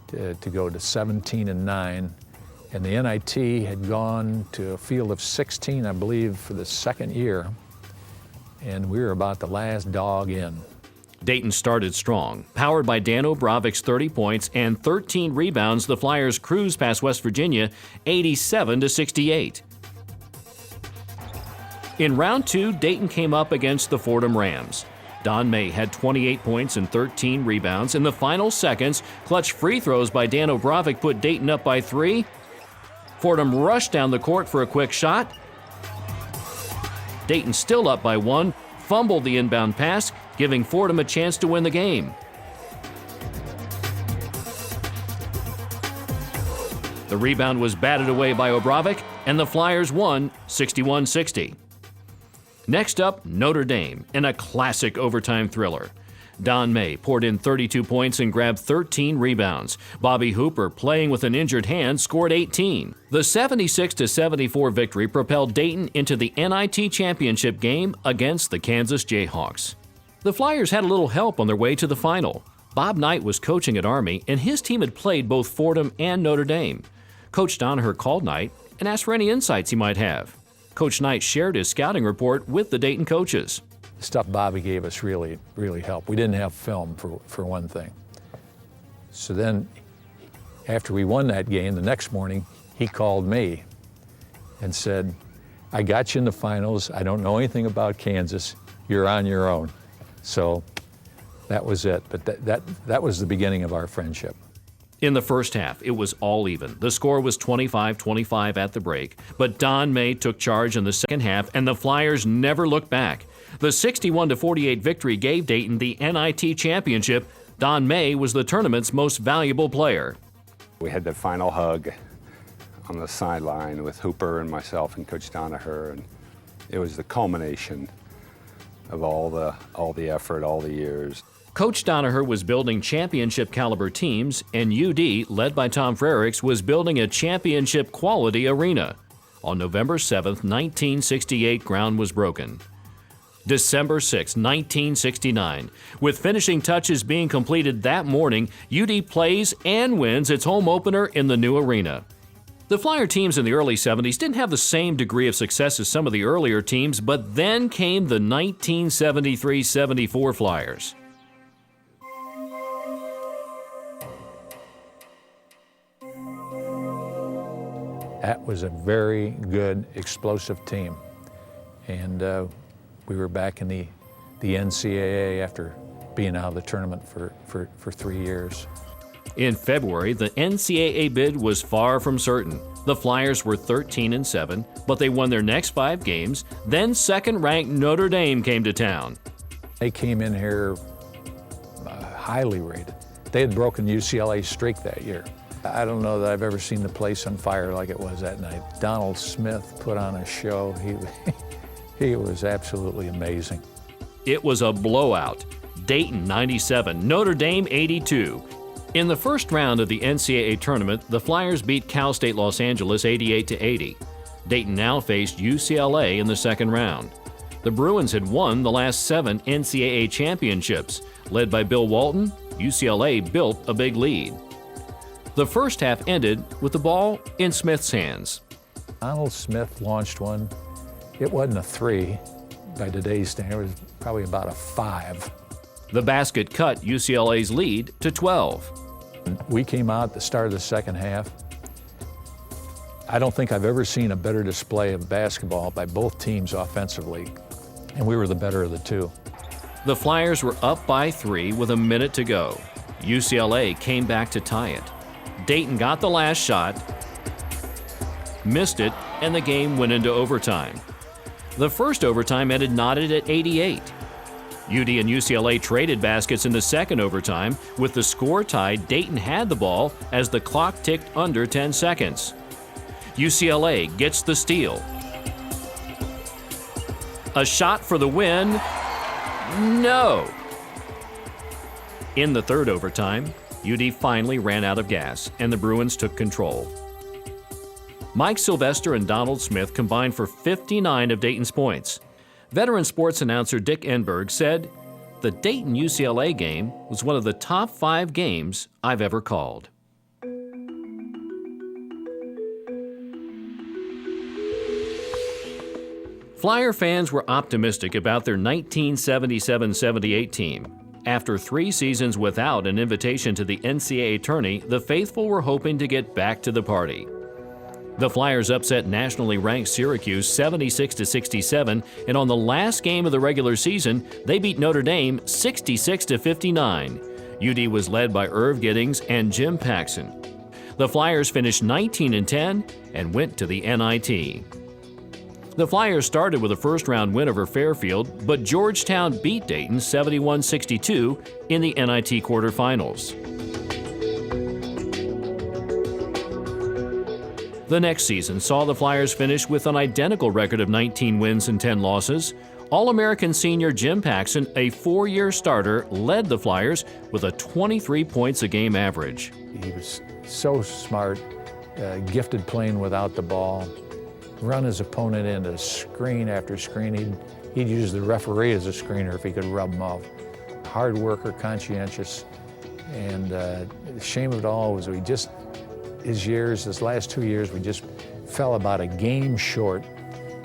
to go to 17-9. And the NIT had gone to a field of 16, I believe, for the second year, and we were about the last dog in. Dayton started strong. Powered by Dan Obravic's 30 points and 13 rebounds, the Flyers cruised past West Virginia 87-68. In round 2, Dayton came up against the Fordham Rams. Don May had 28 points and 13 rebounds. In the final seconds, clutch free throws by Dan Obravic put Dayton up by 3. Fordham rushed down the court for a quick shot. Dayton still up by 1, fumbled the inbound pass, giving Fordham a chance to win the game. The rebound was batted away by Obravic, and the Flyers won 61-60. Next up, Notre Dame in a classic overtime thriller. Don May poured in 32 points and grabbed 13 rebounds. Bobby Hooper, playing with an injured hand, scored 18. The 76-74 victory propelled Dayton into the NIT championship game against the Kansas Jayhawks. The Flyers had a little help on their way to the final. Bob Knight was coaching at Army, and his team had played both Fordham and Notre Dame. Coach Donaher called Knight and asked for any insights he might have. Coach Knight shared his scouting report with the Dayton coaches. The stuff Bobby gave us really helped. We didn't have film, for one thing. So then, after we won that game, the next morning, he called me and said, "I got you in the finals. I don't know anything about Kansas. You're on your own." So that was it. But that was the beginning of our friendship. In the first half, it was all even. The score was 25-25 at the break, but Don May took charge in the second half, and the Flyers never looked back. The 61-48 victory gave Dayton the NIT championship. Don May was the tournament's most valuable player. We had the final hug on the sideline with Hooper and myself and Coach Donaher, and it was the culmination of all the effort, all the years. Coach Donaher was building championship-caliber teams, and UD, led by Tom Frericks, was building a championship-quality arena. On November 7, 1968, ground was broken. December 6, 1969. With finishing touches being completed that morning, UD plays and wins its home opener in the new arena. The Flyer teams in the early 70s didn't have the same degree of success as some of the earlier teams, but then came the 1973-74 Flyers. That was a very good, explosive team. And we were back in the NCAA after being out of the tournament for 3 years. In February, the NCAA bid was far from certain. The Flyers were 13-7, but they won their next 5 games. Then second-ranked Notre Dame came to town. They came in here highly rated. They had broken UCLA's streak that year. I don't know that I've ever seen the place on fire like it was that night. Donald Smith put on a show. He was absolutely amazing. It was a blowout. Dayton 97, Notre Dame 82. In the first round of the NCAA tournament, the Flyers beat Cal State Los Angeles 88-80. Dayton now faced UCLA in the second round. The Bruins had won the last 7 NCAA championships. Led by Bill Walton, UCLA built a big lead. The first half ended with the ball in Smith's hands. Donald Smith launched one. It wasn't a 3 by today's standard. It was probably about a 5. The basket cut UCLA's lead to 12. We came out at the start of the second half. I don't think I've ever seen a better display of basketball by both teams offensively, and we were the better of the two. The Flyers were up by 3 with a minute to go. UCLA came back to tie it. Dayton got the last shot, missed it, and the game went into overtime. The first overtime ended knotted at 88. UD and UCLA traded baskets in the second overtime. With the score tied, Dayton had the ball as the clock ticked under 10 seconds. UCLA gets the steal. A shot for the win. No. In the third overtime, UD finally ran out of gas, and the Bruins took control. Mike Sylvester and Donald Smith combined for 59 of Dayton's points. Veteran sports announcer Dick Enberg said, "The Dayton-UCLA game was one of the top 5 games I've ever called." Flyer fans were optimistic about their 1977-78 team. After 3 seasons without an invitation to the NCAA tourney, the faithful were hoping to get back to the party. The Flyers upset nationally ranked Syracuse 76-67, and on the last game of the regular season, they beat Notre Dame 66-59. UD was led by Irv Giddings and Jim Paxson. The Flyers finished 19-10 and went to the NIT. The Flyers started with a first-round win over Fairfield, but Georgetown beat Dayton 71-62 in the NIT quarterfinals. The next season saw the Flyers finish with an identical record of 19 wins and 10 losses. All-American senior Jim Paxson, a 4-year starter, led the Flyers with a 23 points a game average. He was so smart, gifted playing without the ball, run his opponent into screen after screen. He'd use the referee as a screener if he could rub him off. Hard worker, conscientious, and the shame of it all was his last 2 years, we just fell about a game short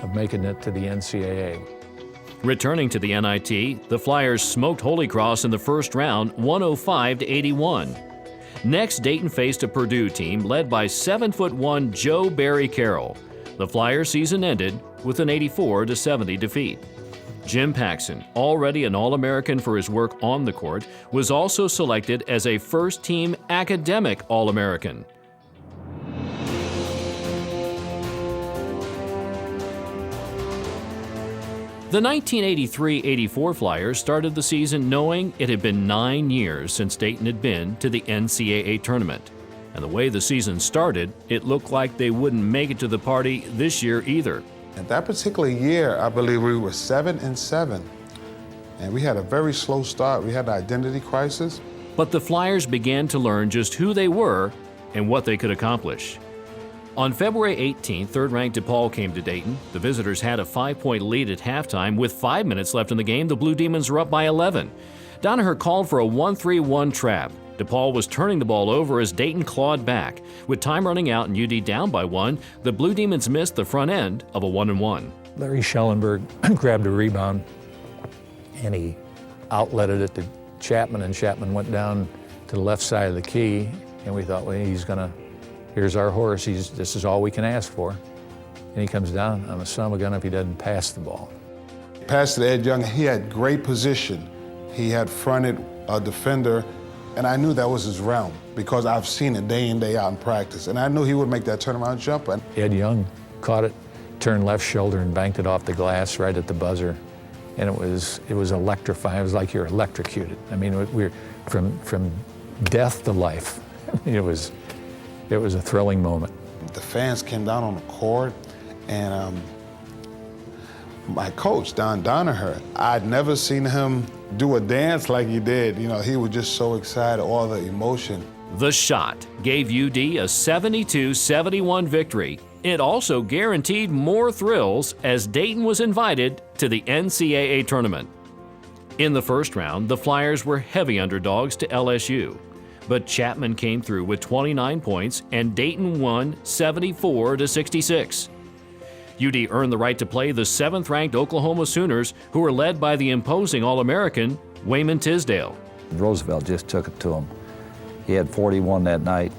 of making it to the NCAA. Returning to the NIT, the Flyers smoked Holy Cross in the first round, 105-81. Next, Dayton faced a Purdue team led by 7'1" Joe Barry Carroll. The Flyers season ended with an 84-70 defeat. Jim Paxson, already an All-American for his work on the court, was also selected as a first-team academic All-American. The 1983-84 Flyers started the season knowing it had been 9 years since Dayton had been to the NCAA tournament. And the way the season started, it looked like they wouldn't make it to the party this year either. At that particular year, I believe we were 7-7. And we had a very slow start. We had an identity crisis. But the Flyers began to learn just who they were and what they could accomplish. On February 18th, third-ranked DePaul came to Dayton. The visitors had a 5-point lead at halftime. With 5 minutes left in the game, the Blue Demons were up by 11. Donaher called for a 1-3-1 trap. DePaul was turning the ball over as Dayton clawed back. With time running out and UD down by 1, the Blue Demons missed the front end of a 1-and-1. Larry Schellenberg grabbed a rebound and he outletted it to Chapman, and Chapman went down to the left side of the key, and we thought, well, here's our horse, this is all we can ask for. And he comes down on a son of a gun if he doesn't pass the ball. Pass to Ed Young, he had great position. He had fronted a defender, and I knew that was his realm because I've seen it day in, day out in practice, and I knew he would make that turnaround jumper. Ed Young caught it, turned left shoulder and banked it off the glass right at the buzzer. And it was electrifying. It was like you're electrocuted. I mean, we're from death to life. It was a thrilling moment. The fans came down on the court, and my coach, Don Donaher, I'd never seen him do a dance like he did. You know, he was just so excited, all the emotion. The shot gave UD a 72-71 victory. It also guaranteed more thrills as Dayton was invited to the NCAA tournament. In the first round, the Flyers were heavy underdogs to LSU, but Chapman came through with 29 points and Dayton won 74-66. UD earned the right to play the 7th-ranked Oklahoma Sooners, who were led by the imposing All-American Wayman Tisdale. Roosevelt just took it to him. He had 41 that night.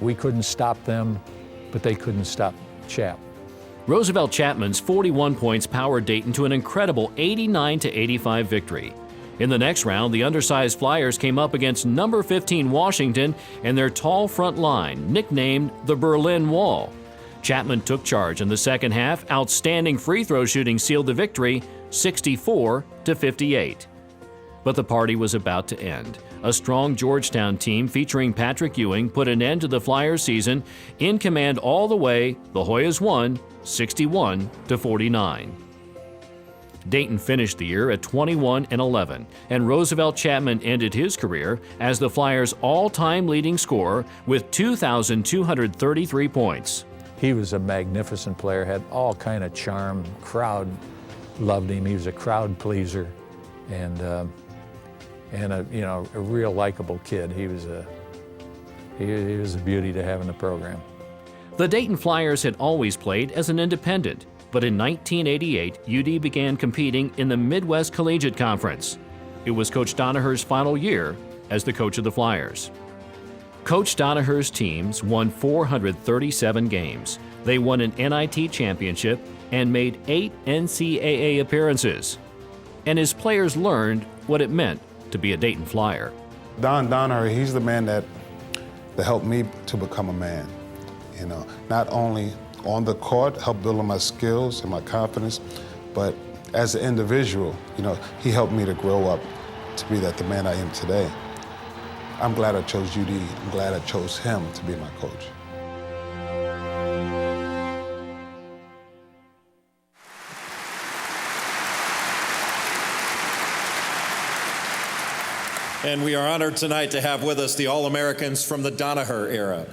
We couldn't stop them, but they couldn't stop Chap. Roosevelt Chapman's 41 points powered Dayton to an incredible 89-85 victory. In the next round, the undersized Flyers came up against number 15 Washington and their tall front line, nicknamed the Berlin Wall. Chapman took charge in the second half. Outstanding free throw shooting sealed the victory, 64-58. But the party was about to end. A strong Georgetown team featuring Patrick Ewing put an end to the Flyers season. In command all the way, the Hoyas won 61-49. Dayton finished the year at 21-11, and Roosevelt Chapman ended his career as the Flyers' all-time leading scorer with 2,233 points. He was a magnificent player, had all kind of charm. Crowd loved him. He was a crowd pleaser, and a real likable kid. He was a beauty to have in the program. The Dayton Flyers had always played as an independent, but in 1988, UD began competing in the Midwest Collegiate Conference. It was Coach Donaher's final year as the coach of the Flyers. Coach Donaher's teams won 437 games. They won an NIT championship and made 8 NCAA appearances. And his players learned what it meant to be a Dayton Flyer. Don Donaher, he's the man that helped me to become a man. You know, not only on the court, helped build my skills and my confidence, but as an individual, he helped me to grow up to be the man I am today. I'm glad I chose UD. I'm glad I chose him to be my coach. And we are honored tonight to have with us the All-Americans from the Donaher era.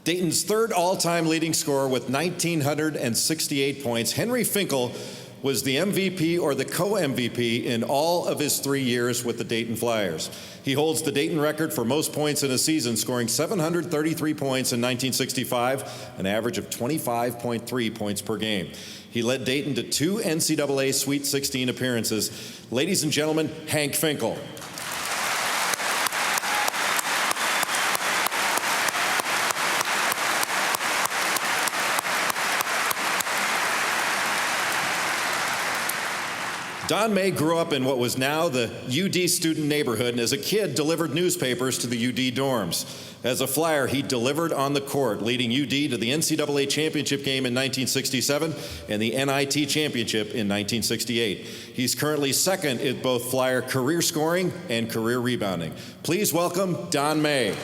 Dayton's third all-time leading scorer with 1,968 points, Henry Finkel, was the MVP or the co-MVP in all of his 3 years with the Dayton Flyers. He holds the Dayton record for most points in a season, scoring 733 points in 1965, an average of 25.3 points per game. He led Dayton to 2 NCAA Sweet 16 appearances. Ladies and gentlemen, Hank Finkel. Don May grew up in what was now the UD student neighborhood, and as a kid delivered newspapers to the UD dorms. As a Flyer, he delivered on the court, leading UD to the NCAA championship game in 1967 and the NIT championship in 1968. He's currently second in both Flyer career scoring and career rebounding. Please welcome Don May.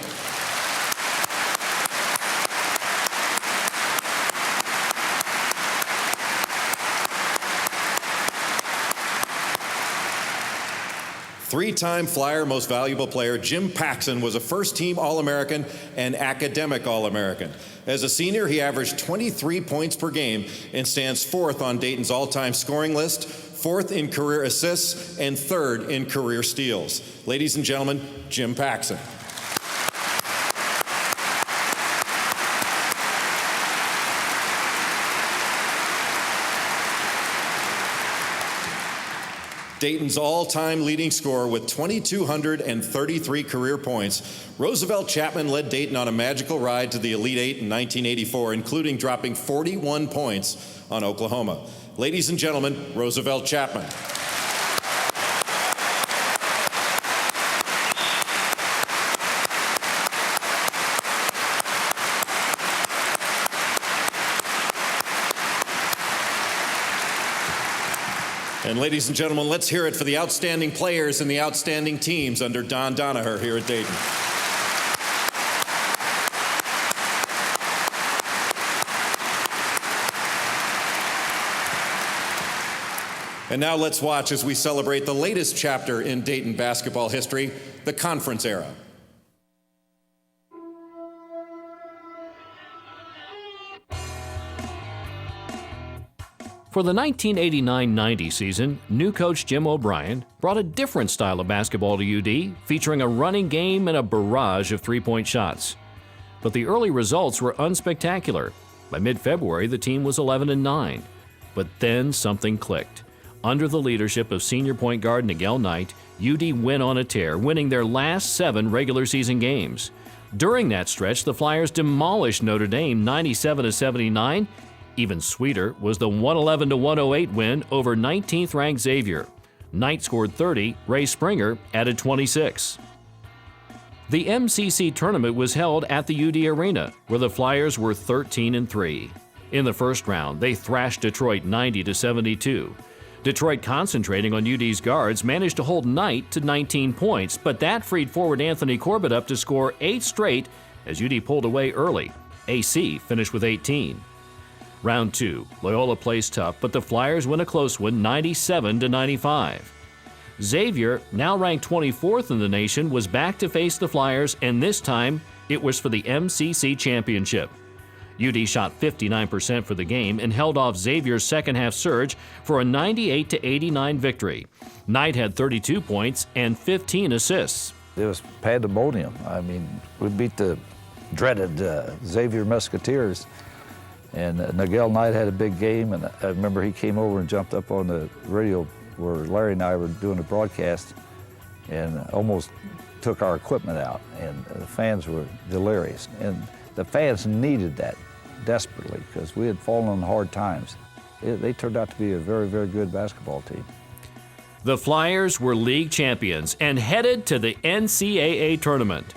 Three-time Flyer Most Valuable Player Jim Paxson was a first-team All-American and academic All-American. As a senior, he averaged 23 points per game and stands fourth on Dayton's all-time scoring list, fourth in career assists, and third in career steals. Ladies and gentlemen, Jim Paxson. Dayton's all-time leading scorer with 2,233 career points, Roosevelt Chapman led Dayton on a magical ride to the Elite Eight in 1984, including dropping 41 points on Oklahoma. Ladies and gentlemen, Roosevelt Chapman. And ladies and gentlemen, let's hear it for the outstanding players and the outstanding teams under Don Donaher here at Dayton. And now let's watch as we celebrate the latest chapter in Dayton basketball history, the conference era. For the 1989-90 season, new coach Jim O'Brien brought a different style of basketball to UD, featuring a running game and a barrage of three-point shots. But the early results were unspectacular. By mid-February, the team was 11-9. But then something clicked. Under the leadership of senior point guard Nigel Knight, UD went on a tear, winning their last 7 regular season games. During that stretch, the Flyers demolished Notre Dame 97-79. Even sweeter was the 111-108 win over 19th-ranked Xavier. Knight scored 30, Ray Springer added 26. The MCC tournament was held at the UD Arena, where the Flyers were 13-3. In the first round, they thrashed Detroit 90-72. Detroit, concentrating on UD's guards, managed to hold Knight to 19 points, but that freed forward Anthony Corbett up to score 8 straight as UD pulled away early. AC finished with 18. Round 2, Loyola plays tough, but the Flyers win a close one, 97-95. Xavier, now ranked 24th in the nation, was back to face the Flyers, and this time it was for the MCC championship. UD shot 59% for the game and held off Xavier's second-half surge for a 98-89 victory. Knight had 32 points and 15 assists. It was pandemonium. I mean, we beat the dreaded Xavier Musketeers. And Nigel Knight had a big game, and I remember he came over and jumped up on the radio where Larry and I were doing the broadcast and almost took our equipment out, and the fans were delirious. And the fans needed that desperately because we had fallen on hard times. They turned out to be a very, very good basketball team. The Flyers were league champions and headed to the NCAA tournament.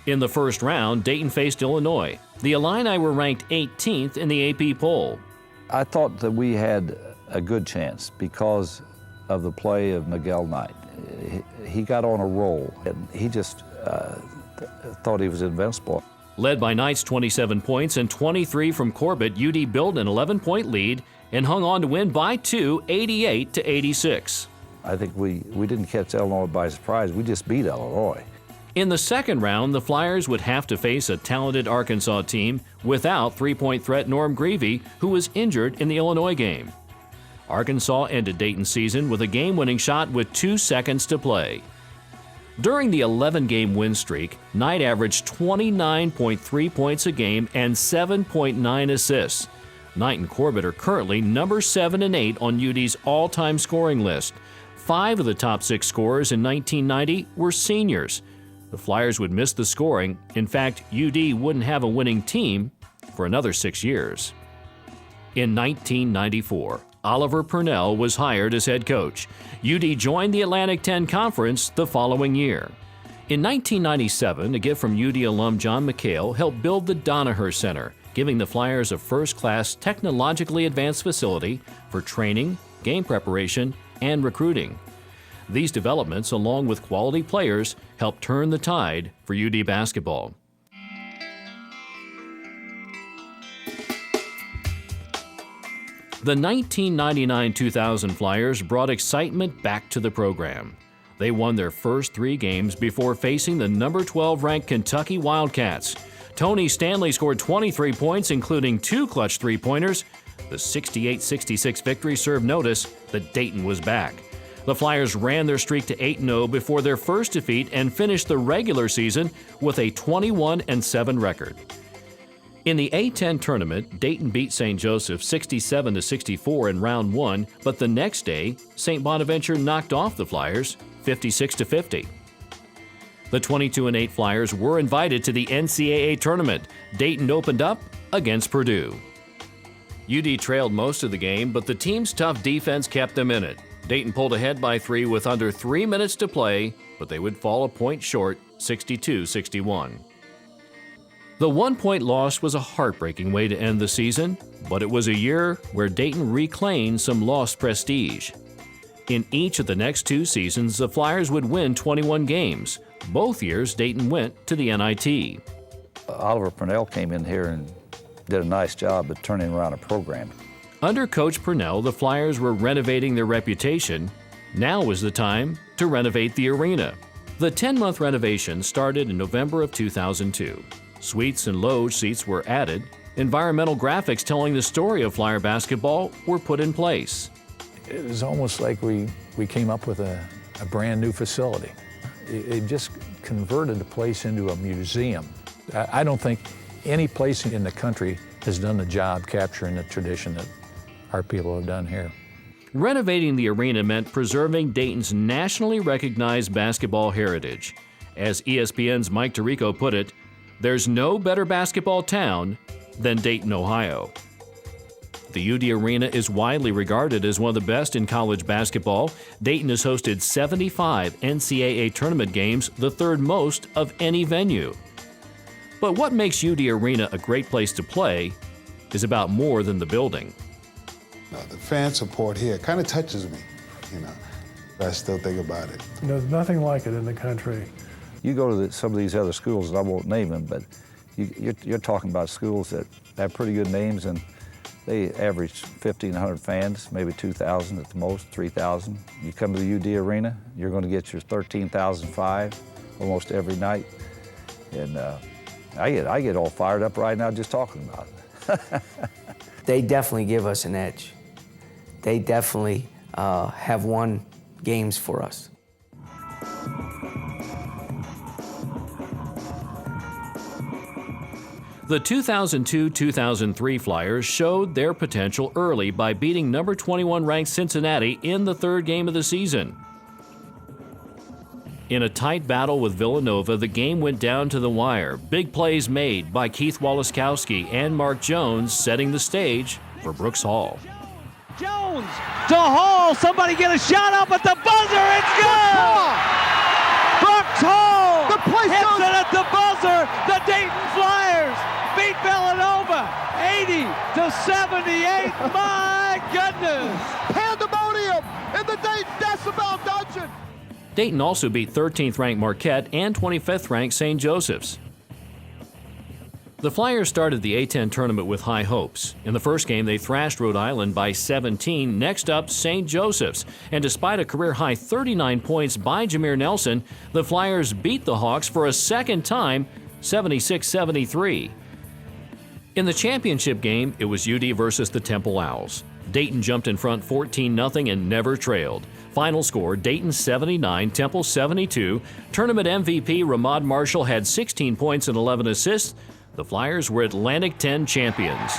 In the first round, Dayton faced Illinois. The Illini were ranked 18th in the AP poll. I thought that we had a good chance because of the play of Nigel Knight. He got on a roll, and he just thought he was invincible. Led by Knight's 27 points and 23 from Corbett, UD built an 11-point lead and hung on to win by 2, 88-86. I think we didn't catch Illinois by surprise. We just beat Illinois. In the second round, the Flyers would have to face a talented Arkansas team without three-point threat Norm Greavy, who was injured in the Illinois game. Arkansas ended Dayton's season with a game-winning shot with 2 seconds to play. During the 11-game win streak, Knight averaged 29.3 points a game and 7.9 assists. Knight and Corbett are currently number 7 and 8 on UD's all-time scoring list. 5 of the top 6 scorers in 1990 were seniors. The Flyers would miss the scoring. In fact, UD wouldn't have a winning team for another 6 years. In 1994, Oliver Purnell was hired as head coach. UD joined the Atlantic 10 Conference the following year. In 1997, a gift from UD alum John McHale helped build the Donaher Center, giving the Flyers a first-class, technologically advanced facility for training, game preparation, and recruiting. These developments, along with quality players, helped turn the tide for UD basketball. The 1999-2000 Flyers brought excitement back to the program. They won their first 3 games before facing the number 12-ranked Kentucky Wildcats. Tony Stanley scored 23 points, including 2 clutch three-pointers. The 68-66 victory served notice that Dayton was back. The Flyers ran their streak to 8-0 before their first defeat and finished the regular season with a 21-7 record. In the A-10 tournament, Dayton beat St. Joseph 67-64 in round 1, but the next day, St. Bonaventure knocked off the Flyers 56-50. The 22-8 Flyers were invited to the NCAA tournament. Dayton opened up against Purdue. UD trailed most of the game, but the team's tough defense kept them in it. Dayton pulled ahead by 3 with under 3 minutes to play, but they would fall a point short, 62-61. The 1-point loss was a heartbreaking way to end the season, but it was a year where Dayton reclaimed some lost prestige. In each of the next 2 seasons, the Flyers would win 21 games. Both years, Dayton went to the NIT. Oliver Purnell came in here and did a nice job of turning around a program. Under Coach Purnell, the Flyers were renovating their reputation. Now was the time to renovate the arena. The 10-month renovation started in November of 2002. Suites and loge seats were added. Environmental graphics telling the story of Flyer basketball were put in place. It was almost like we came up with a brand new facility. It just converted the place into a museum. I don't think any place in the country has done the job capturing the tradition that our people have done here. Renovating the arena meant preserving Dayton's nationally recognized basketball heritage. As ESPN's Mike Tirico put it, there's no better basketball town than Dayton, Ohio. The UD Arena is widely regarded as one of the best in college basketball. Dayton has hosted 75 NCAA tournament games, the third most of any venue. But what makes UD Arena a great place to play is about more than the building. The fan support here kind of touches me, I still think about it. There's nothing like it in the country. You go to some of these other schools, and I won't name them, but you're talking about schools that have pretty good names, and they average 1,500 fans, maybe 2,000 at the most, 3,000. You come to the UD Arena, you're going to get your 13,005 almost every night. And I get all fired up right now just talking about it. They definitely give us an edge. They definitely have won games for us. The 2002-2003 Flyers showed their potential early by beating number 21 ranked Cincinnati in the third game of the season. In a tight battle with Villanova, the game went down to the wire. Big plays made by Keith Walaskowski and Mark Jones, setting the stage for Brooks Hall. Jones to Hall. Somebody get a shot up at the buzzer. It's good. Brooks Hall hits it at the buzzer. The Dayton Flyers beat Villanova 80-78. My goodness. Pandemonium in the Dayton Decibel Dungeon. Dayton also beat 13th ranked Marquette and 25th ranked St. Joseph's. The Flyers started the A-10 tournament with high hopes. In the first game, they thrashed Rhode Island by 17. Next up, St. Joseph's. And despite a career-high 39 points by Jameer Nelson, the Flyers beat the Hawks for a second time, 76-73. In the championship game, it was UD versus the Temple Owls. Dayton jumped in front 14-0 and never trailed. Final score, Dayton 79, Temple 72. Tournament MVP Ramad Marshall had 16 points and 11 assists. The Flyers were Atlantic 10 champions.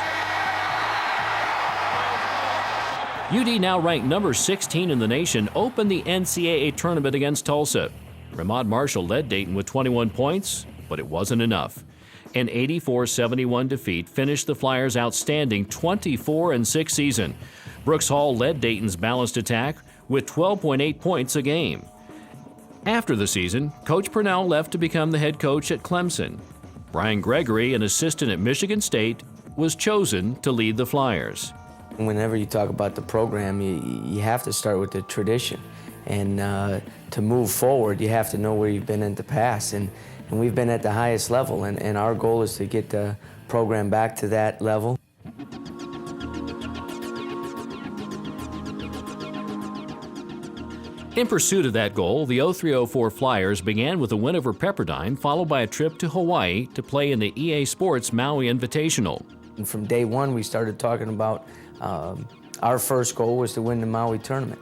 UD, now ranked number 16 in the nation, opened the NCAA tournament against Tulsa. Ramad Marshall led Dayton with 21 points, but it wasn't enough. An 84-71 defeat finished the Flyers' outstanding 24-6 season. Brooks Hall led Dayton's balanced attack with 12.8 points a game. After the season, Coach Purnell left to become the head coach at Clemson. Brian Gregory, an assistant at Michigan State, was chosen to lead the Flyers. Whenever you talk about the program, you have to start with the tradition. And to move forward, you have to know where you've been in the past. And we've been at the highest level, and our goal is to get the program back to that level. In pursuit of that goal, the 0304 Flyers began with a win over Pepperdine, followed by a trip to Hawaii to play in the EA Sports Maui Invitational. And from day one, we started talking about our first goal was to win the Maui tournament.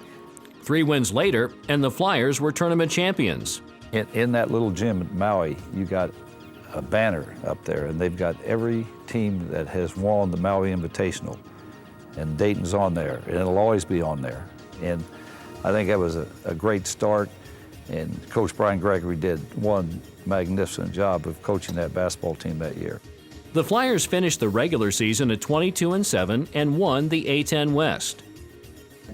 3 wins later, and the Flyers were tournament champions. In that little gym at Maui, you got a banner up there, and they've got every team that has won the Maui Invitational. And Dayton's on there, and it'll always be on there. And I think that was a great start, and Coach Brian Gregory did one magnificent job of coaching that basketball team that year. The Flyers finished the regular season at 22-7 and won the A-10 West.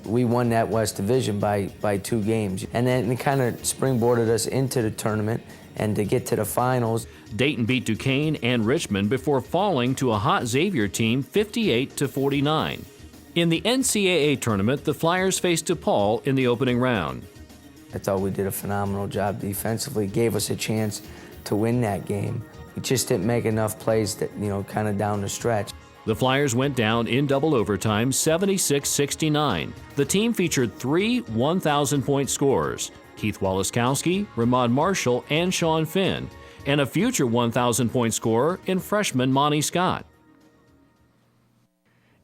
We won that West Division by 2 games, and then it kind of springboarded us into the tournament and to get to the finals. Dayton beat Duquesne and Richmond before falling to a hot Xavier team 58-49. In the NCAA tournament, the Flyers faced DePaul in the opening round. I thought we did a phenomenal job defensively, gave us a chance to win that game. We just didn't make enough plays that, kind of down the stretch. The Flyers went down in double overtime 76-69. The team featured 3 1,000-point scorers, Keith Walaskowski, Ramon Marshall, and Sean Finn, and a future 1,000-point scorer in freshman Monty Scott.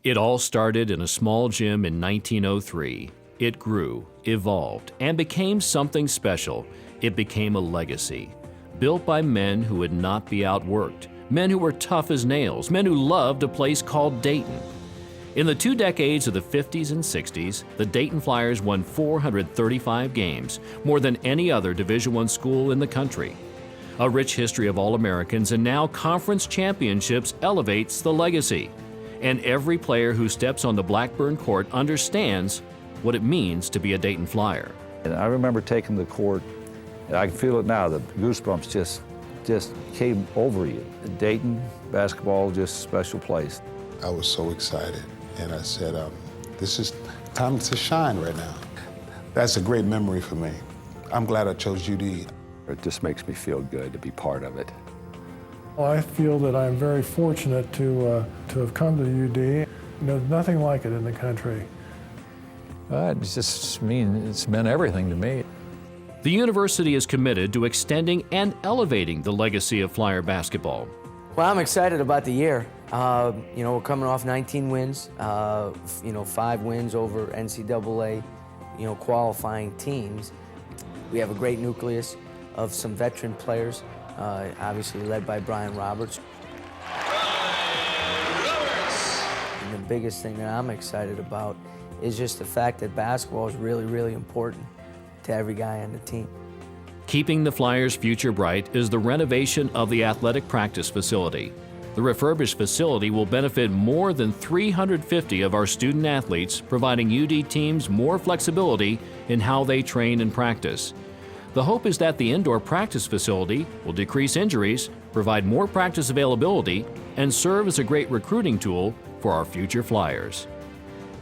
It all started in a small gym in 1903. It grew, evolved, and became something special. It became a legacy, built by men who would not be outworked, men who were tough as nails, men who loved a place called Dayton. In the 2 decades of the 50s and 60s, the Dayton Flyers won 435 games, more than any other Division I school in the country. A rich history of All-Americans and now conference championships elevates the legacy. And every player who steps on the Blackburn court understands what it means to be a Dayton Flyer. And I remember taking the court, and I can feel it now, the goosebumps just came over you. Dayton basketball, just a special place. I was so excited, and I said, this is time to shine right now. That's a great memory for me. I'm glad I chose UD. It just makes me feel good to be part of it. Well, I feel that I'm very fortunate to have come to UD. There's nothing like it in the country. It's meant everything to me. The university is committed to extending and elevating the legacy of Flyer basketball. Well, I'm excited about the year. We're coming off 19 wins, 5 wins over NCAA, qualifying teams. We have a great nucleus of some veteran players, obviously led by Brian Roberts. And the biggest thing that I'm excited about is just the fact that basketball is really, really important to every guy on the team. Keeping the Flyers' future bright is the renovation of the athletic practice facility. The refurbished facility will benefit more than 350 of our student athletes, providing UD teams more flexibility in how they train and practice. The hope is that the indoor practice facility will decrease injuries, provide more practice availability, and serve as a great recruiting tool for our future Flyers.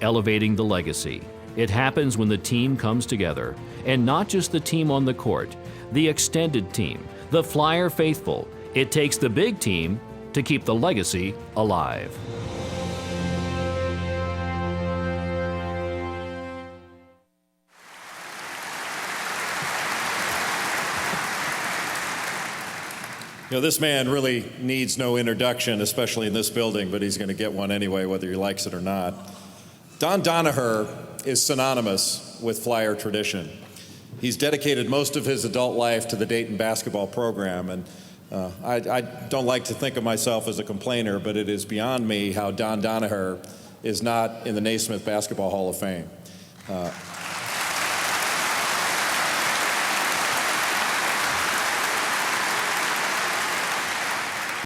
Elevating the legacy. It happens when the team comes together, and not just the team on the court, the extended team, the Flyer faithful. It takes the big team to keep the legacy alive. This man really needs no introduction, especially in this building, but he's going to get one anyway, whether he likes it or not. Don Donaher is synonymous with Flyer tradition. He's dedicated most of his adult life to the Dayton basketball program, and I don't like to think of myself as a complainer, but it is beyond me how Don Donaher is not in the Naismith Basketball Hall of Fame.